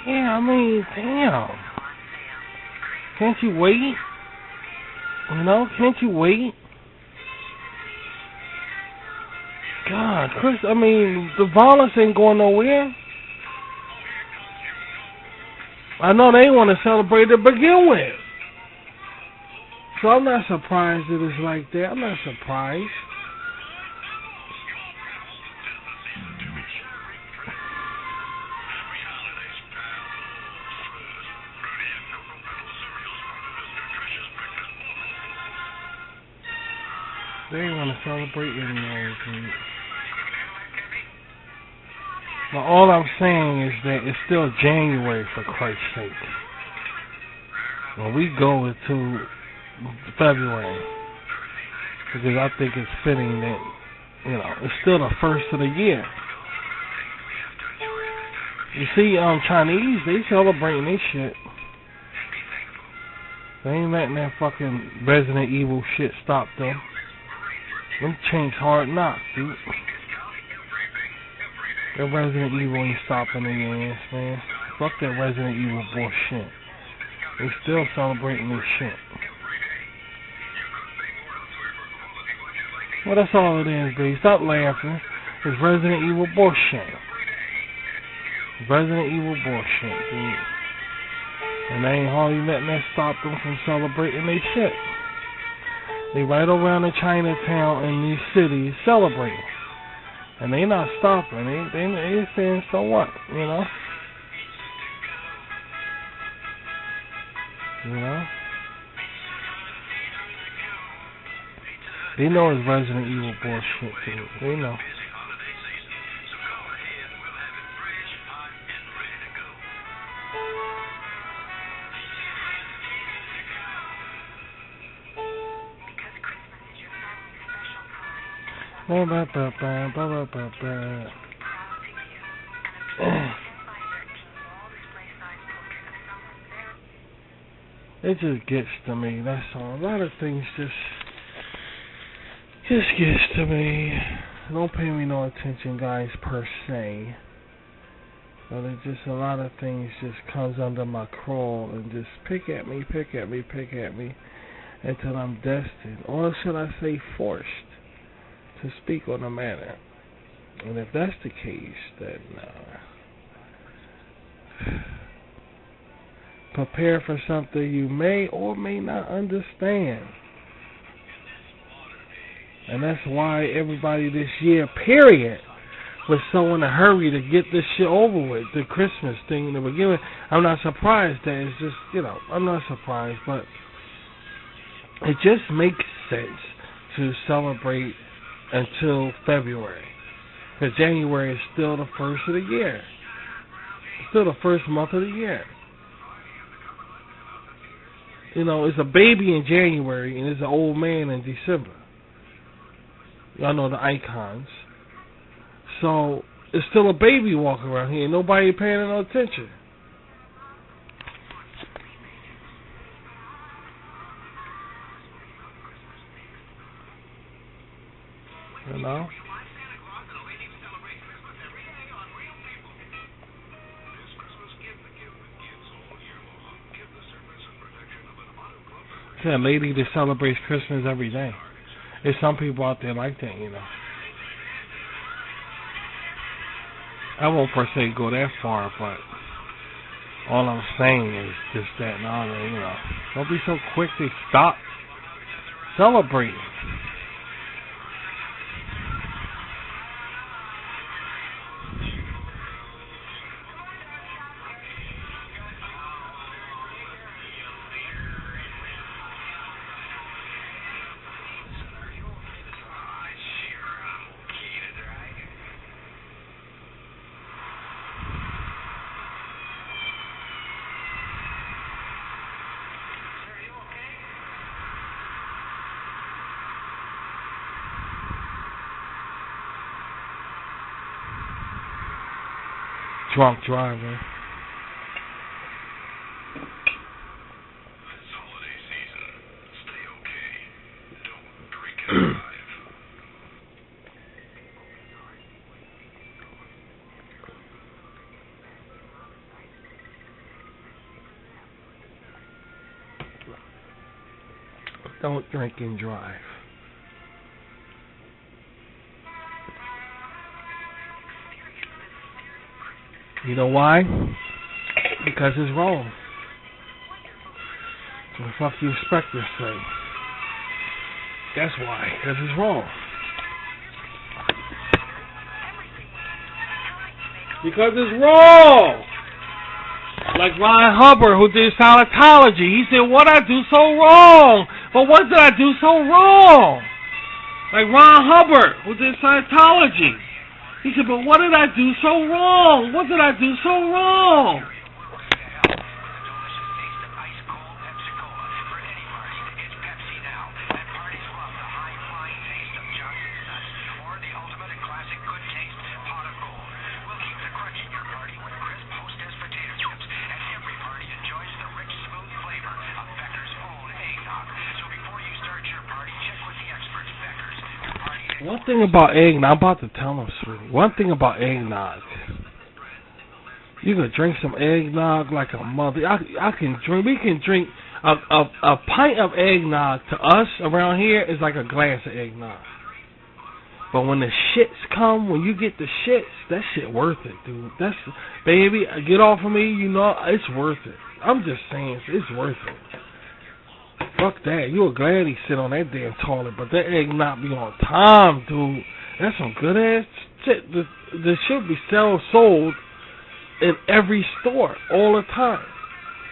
Yeah, I mean, damn. Can't you wait? You know, can't you wait? God, Chris, I mean, the violence ain't going nowhere. I know they want to celebrate to begin with. So I'm not surprised that it's like that. I'm not surprised. They want to celebrate anyway. But all I'm saying is that it's still January, for Christ's sake. When we go into February, because I think it's fitting that, you know, it's still the first of the year. You see, Chinese, they celebrating this shit. They ain't letting that fucking Resident Evil shit stop them. Them change hard knocks, dude. That Resident Evil ain't stopping their ass, man. Fuck that Resident Evil bullshit. They still celebrating this shit. Well, that's all it is, baby. Stop laughing. It's Resident Evil bullshit. Resident Evil bullshit, dude. And they ain't hardly letting that stop them from celebrating their shit. They right around in Chinatown in these cities celebrating. And they not stopping. They saying, so what, you know? You know? They know it's Resident Evil bullshit, too. They know. It just gets to me, that's all. A lot of things just gets to me. Don't pay me no attention, guys, per se. But it just, a lot of things just comes under my crawl and just pick at me until I'm destined. Or should I say forced to speak on the matter. And if that's the case, then prepare for something you may or may not understand. And that's why everybody this year, period, was so in a hurry to get this shit over with, the Christmas thing in the beginning. I'm not surprised that it's just, you know, I'm not surprised, but it just makes sense to celebrate until February. Because January is still the first of the year. It's still the first month of the year. You know, it's a baby in January and it's an old man in December. Y'all know the icons. So, it's still a baby walking around here. Nobody paying no attention. You know? It's a lady that celebrates Christmas every day. There's some people out there like that, you know. I won't per se go that far, but All I'm saying is just that and all that, you know. Don't be so quick to stop celebrating. Drunk driver. This holiday season, stay okay. Don't drink and drive. Don't drink and drive. You know why? Because it's wrong. What the fuck you expect to say? That's why. Because it's wrong. Because it's wrong. Like Ron Hubbard, who did Scientology. He said, what I do so wrong? But what did I do so wrong? Like Ron Hubbard, who did Scientology. He said, but what did I do so wrong? What did I do so wrong? One thing about eggnog, I'm about to tell them, sweetie. One thing about eggnog, you can drink some eggnog like a mother. I can drink. We can drink a pint of eggnog to us around here is like a glass of eggnog. But when the shits come, when you get the shits, that shit worth it, dude. That's baby, get off of me. You know it's worth it. I'm just saying, it's worth it. Fuck that. You were glad he sit on that damn toilet, but that egg not be on time, dude. That's some good ass shit. The shit be sold in every store all the time,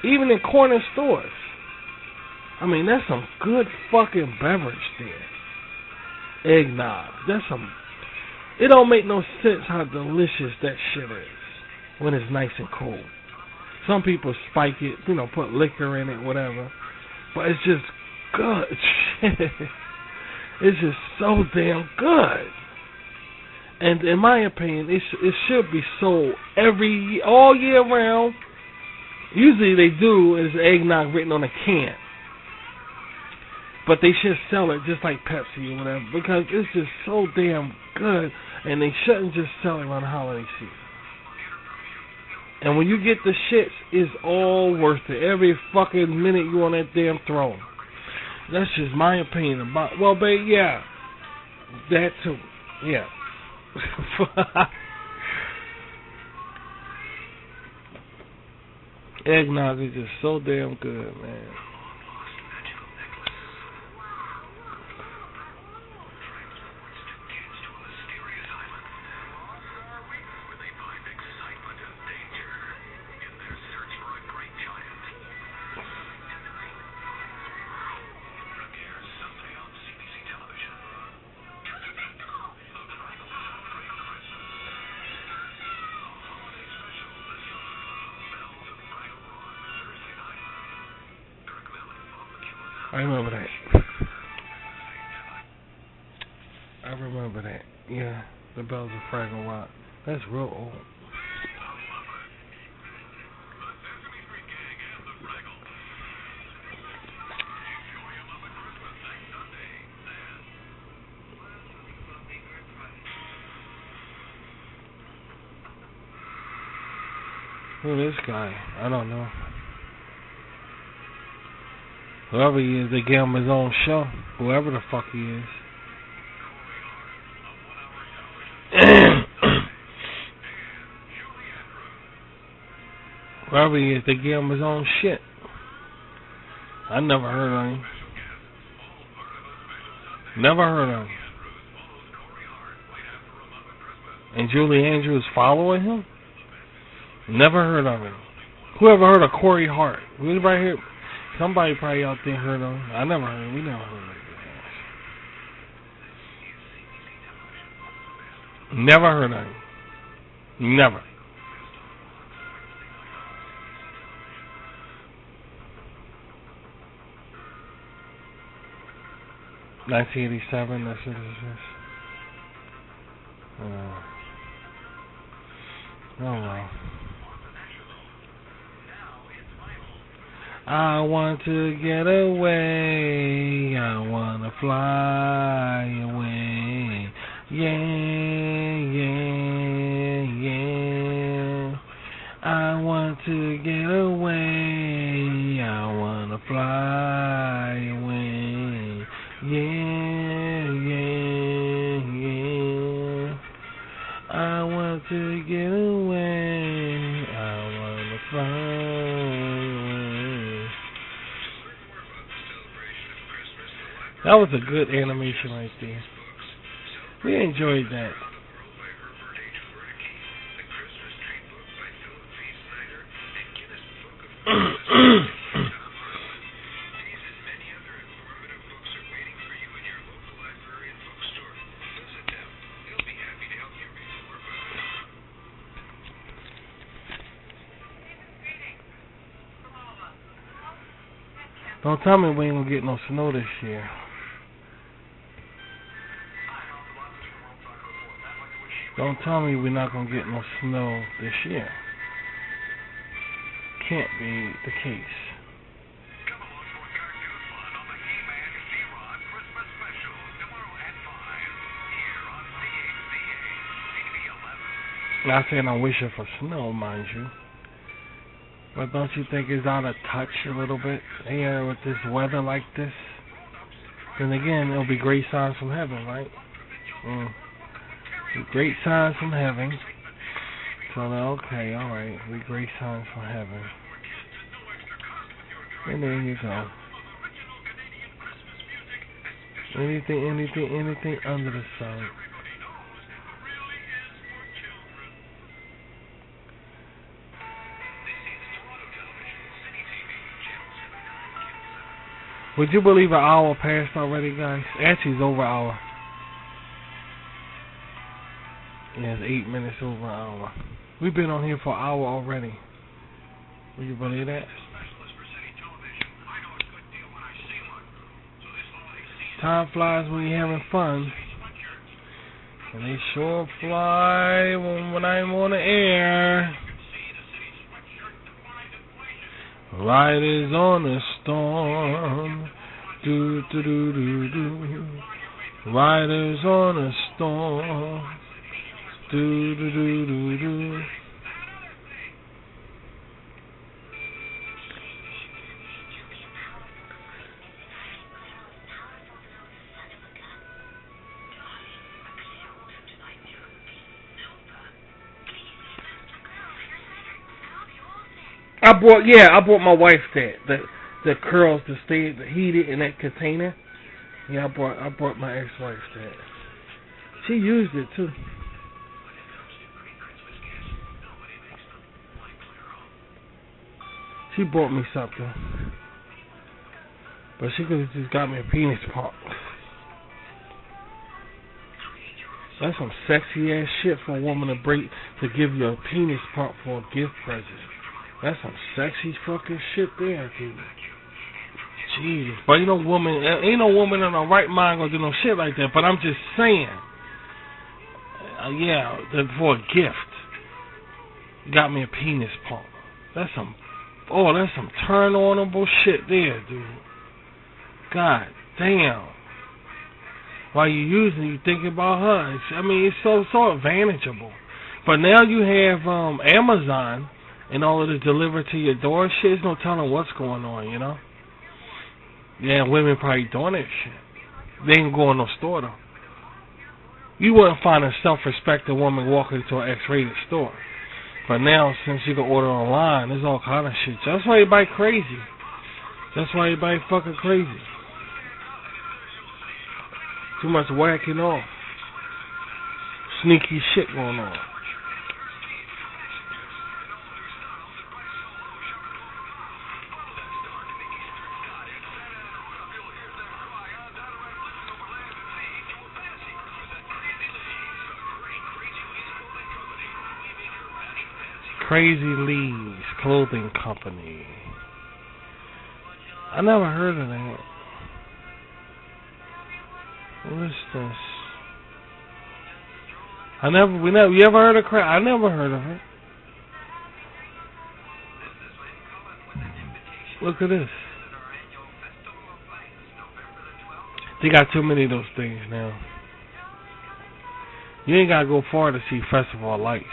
even in corner stores. I mean, that's some good fucking beverage there. Eggnog. That's some. It don't make no sense how delicious that shit is when it's nice and cold. Some people spike it, you know, put liquor in it, whatever. But it's just good shit. It's just so damn good. And in my opinion, it should be sold all year round. Usually they do is eggnog written on a can. But they should sell it just like Pepsi or whatever because it's just so damn good. And they shouldn't just sell it around the holiday season. And when you get the shits, it's all worth it. Every fucking minute you on that damn throne. That's just my opinion about. Well, babe, yeah, that too. Yeah. Eggnog is just so damn good, man. I remember that. I remember that. Yeah, the Bells of Fraggle Rock. That's real old. Who is this guy? I don't know. Whoever he is, they gave him his own show. Whoever the fuck he is. Wherever he is, they give him his own shit. I never heard of him. Never heard of him. And Julie Andrews following him? Never heard of him. Whoever heard of Corey Hart? Anybody here? Somebody probably out there heard of him. I never heard of him. We never heard of him. Never heard of him. Never. $1987, that's what it is. Oh well. I want to get away. I want to fly away. Yeah, yeah, yeah. I want to get away. I want to fly away. Yeah, yeah, yeah. I want to get away. I want to fly away. That was a good animation right there. We enjoyed that. Don't tell me we ain't gonna get no snow this year. Don't tell me we're not gonna get no snow this year. Can't be the case. Not saying I'm wishing for snow, mind you. But don't you think it's out of touch a little bit here with this weather like this? Then again, it'll be great signs from heaven, right? Great signs from heaven. So, okay, alright. We great signs from heaven. And there you go. Anything under the sun. Would you believe an hour passed already, guys? Actually, it's over an hour. Yeah, it's 8 minutes over an hour. We've been on here for an hour already. Would you believe that? Time flies when you're having fun. And they sure fly when I'm on the air. Riders on a storm. Do do do do do. Riders on a storm. Do do do do do. I bought my wife that. The curls to stay heated in that container. Yeah, I bought my ex-wife that. She used it too. She bought me something, but she could have just got me a penis pump. That's some sexy ass shit for a woman to give you a penis pump for a gift present. That's some sexy fucking shit there, dude. Jeez. But ain't no woman in her right mind gonna do no shit like that. But I'm just saying, for a gift, got me a penis pump. That's some turn-onable shit there, dude. God damn. While you using it, you thinking about her. It's so advantageable. But now you have Amazon and all of this delivered to your door shit. There's no telling what's going on, you know? Yeah, women probably doing that shit. They ain't going to no store, though. You wouldn't find a self-respecting woman walking into an X-rated store. But now, since you can order online, there's all kind of shit. That's why everybody crazy. That's why everybody fucking crazy. Too much whacking off. Sneaky shit going on. Crazy Lee's Clothing Company. I never heard of that. What is this? You ever heard of I never heard of it. Look at this. They got too many of those things now. You ain't gotta go far to see Festival of Lights.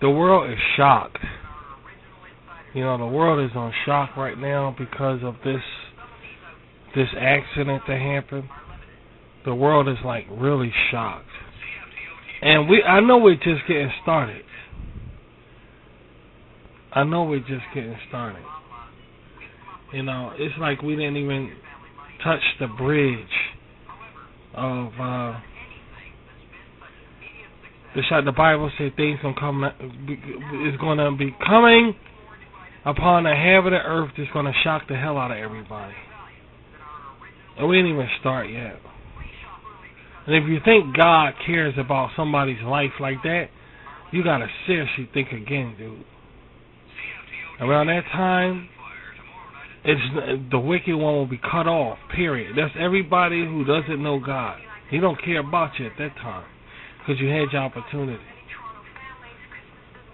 The world is shocked. You know, the world is on shock right now because of this accident that happened. The world is like really shocked. And I know we're just getting started. You know, it's like we didn't even touch the bridge of the Bible said things is going to be coming upon the inhabited earth that's going to shock the hell out of everybody. And we didn't even start yet. And if you think God cares about somebody's life like that, you got to seriously think again, dude. Around that time, the wicked one will be cut off, period. That's everybody who doesn't know God. He don't care about you at that time because you had your opportunity.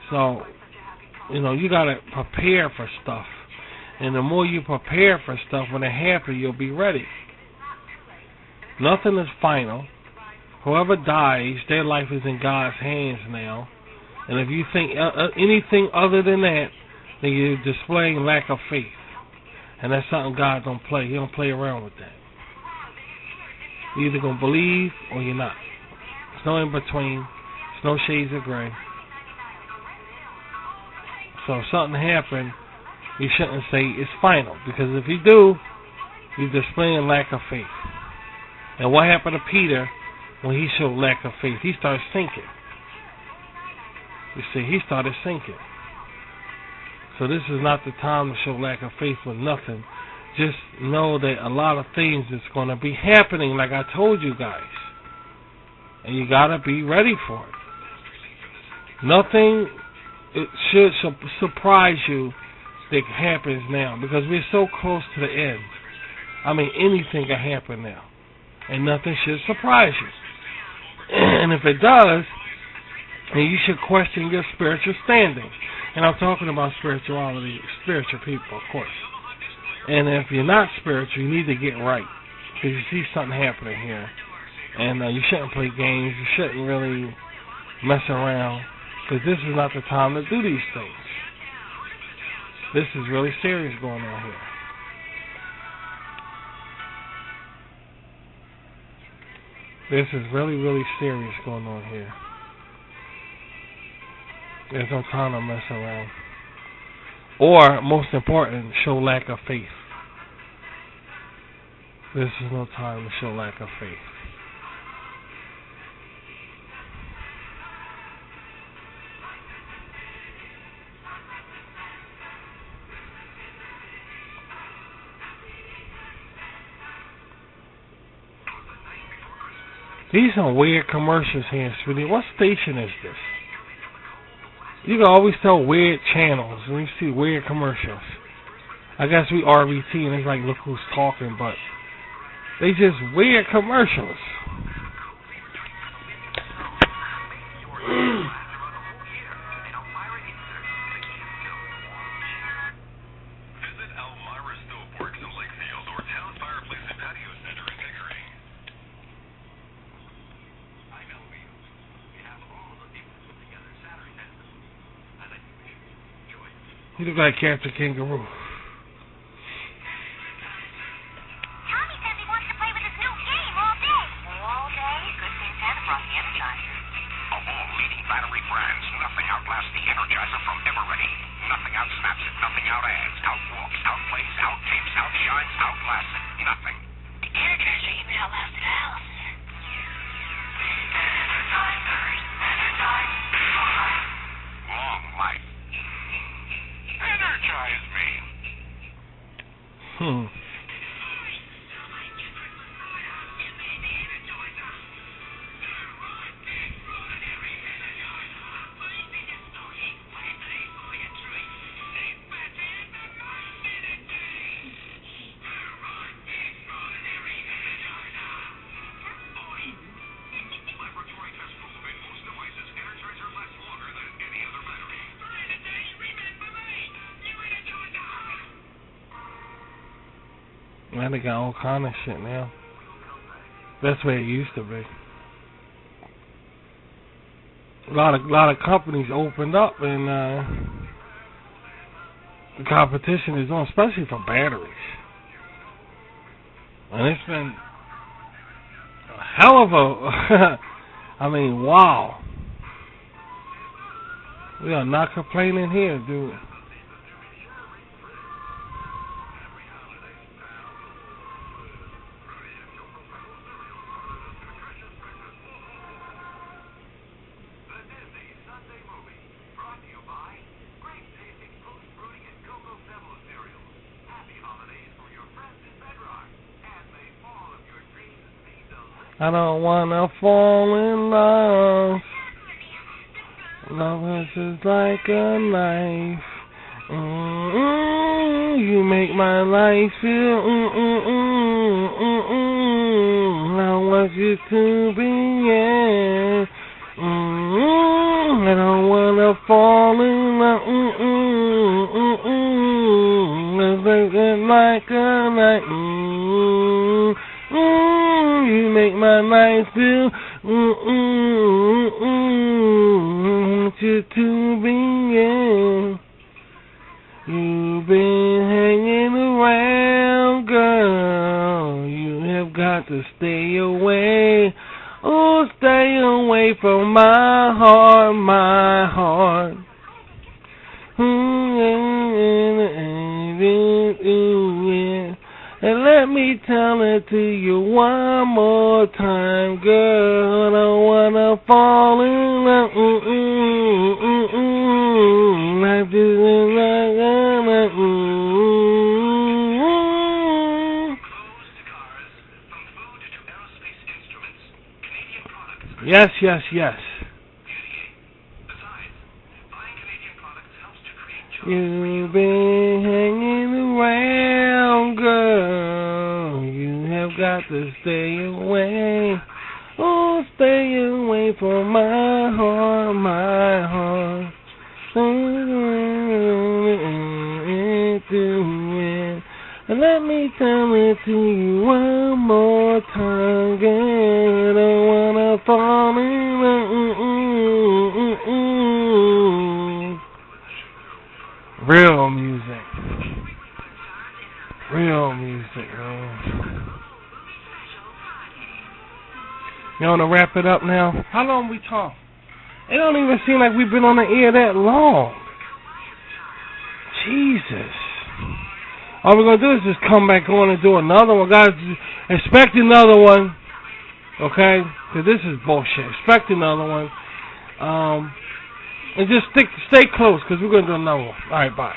So, you know, you got to prepare for stuff. And the more you prepare for stuff, when it happens, you'll be ready. Nothing is final. Whoever dies, their life is in God's hands now. And if you think anything other than that, then you're displaying lack of faith. And that's something God don't play. He don't play around with that. You're either going to believe or you're not. There's no in between. There's no shades of gray. So if something happened, you shouldn't say it's final. Because if you do, you're displaying lack of faith. And what happened to Peter when he showed lack of faith? He started sinking. You see, he started sinking. So this is not the time to show lack of faith with nothing. Just know that a lot of things is going to be happening like I told you guys. And you got to be ready for it. Nothing should surprise you that happens now because we're so close to the end. I mean, anything can happen now. And nothing should surprise you. And if it does, then you should question your spiritual standing. And I'm talking about spirituality, spiritual people, of course. And if you're not spiritual, you need to get right. Because you see something happening here. And you shouldn't play games. You shouldn't really mess around. Because this is not the time to do these things. This is really serious going on here. This is really, really serious going on here. There's no time to mess around. Or, most important, show lack of faith. This is no time to show lack of faith. These are weird commercials here, sweetie. What station is this? You can always tell weird channels when you see weird commercials. I guess we RVT and it's like, look who's talking, but they just weird commercials. Visit Elmira Stoveworks in Lakefield or Town Fireplace and Patio Center You look like Captain Kangaroo. Tommy says he wants to play with his new game all day. All day? Good thing Santa brought the Energizer. Of all leading battery brands, nothing outlasts the Energizer from Ever-Ready. Nothing outsnaps it, nothing outadds, outwalks, outplays, outtapes, outshines, outlasts it. Nothing. The Energizer even outlasted Alice. Energizers, energize your life. Long life. Energize me. Laboratory tests prove in most devices, Energizer lasts longer than any other battery. Man, they got all kind of shit now. That's where it used to be. A lot of companies opened up, and the competition is on, especially for batteries. And it's been a hell of a. I mean, wow. We are not complaining here, dude. I don't wanna fall in love. Love is just like a knife. You make my life feel. I want you to be. Yeah. I don't wanna fall in love. Love is just like a knife. You make my life feel. Want you to be, yeah. You've been hanging around, girl. You have got to stay away. Oh, stay away from my heart, my heart. And let me tell it to you one more time, girl. I don't wanna fall in love. I just Yes, yes, yes. You've been hanging around, girl. You have got to stay away. Oh, stay away from my heart, my heart. Let me tell it to you one more time, girl. I don't wanna fall in love. Real music. Real music, man. You wanna wrap it up now? How long we talk? It don't even seem like we've been on the air that long. Jesus. All we're gonna do is just come back on and do another one. Guys, expect another one. Okay? Because this is bullshit. Expect another one. And just stay close, because we're going to do another one. Alright, bye.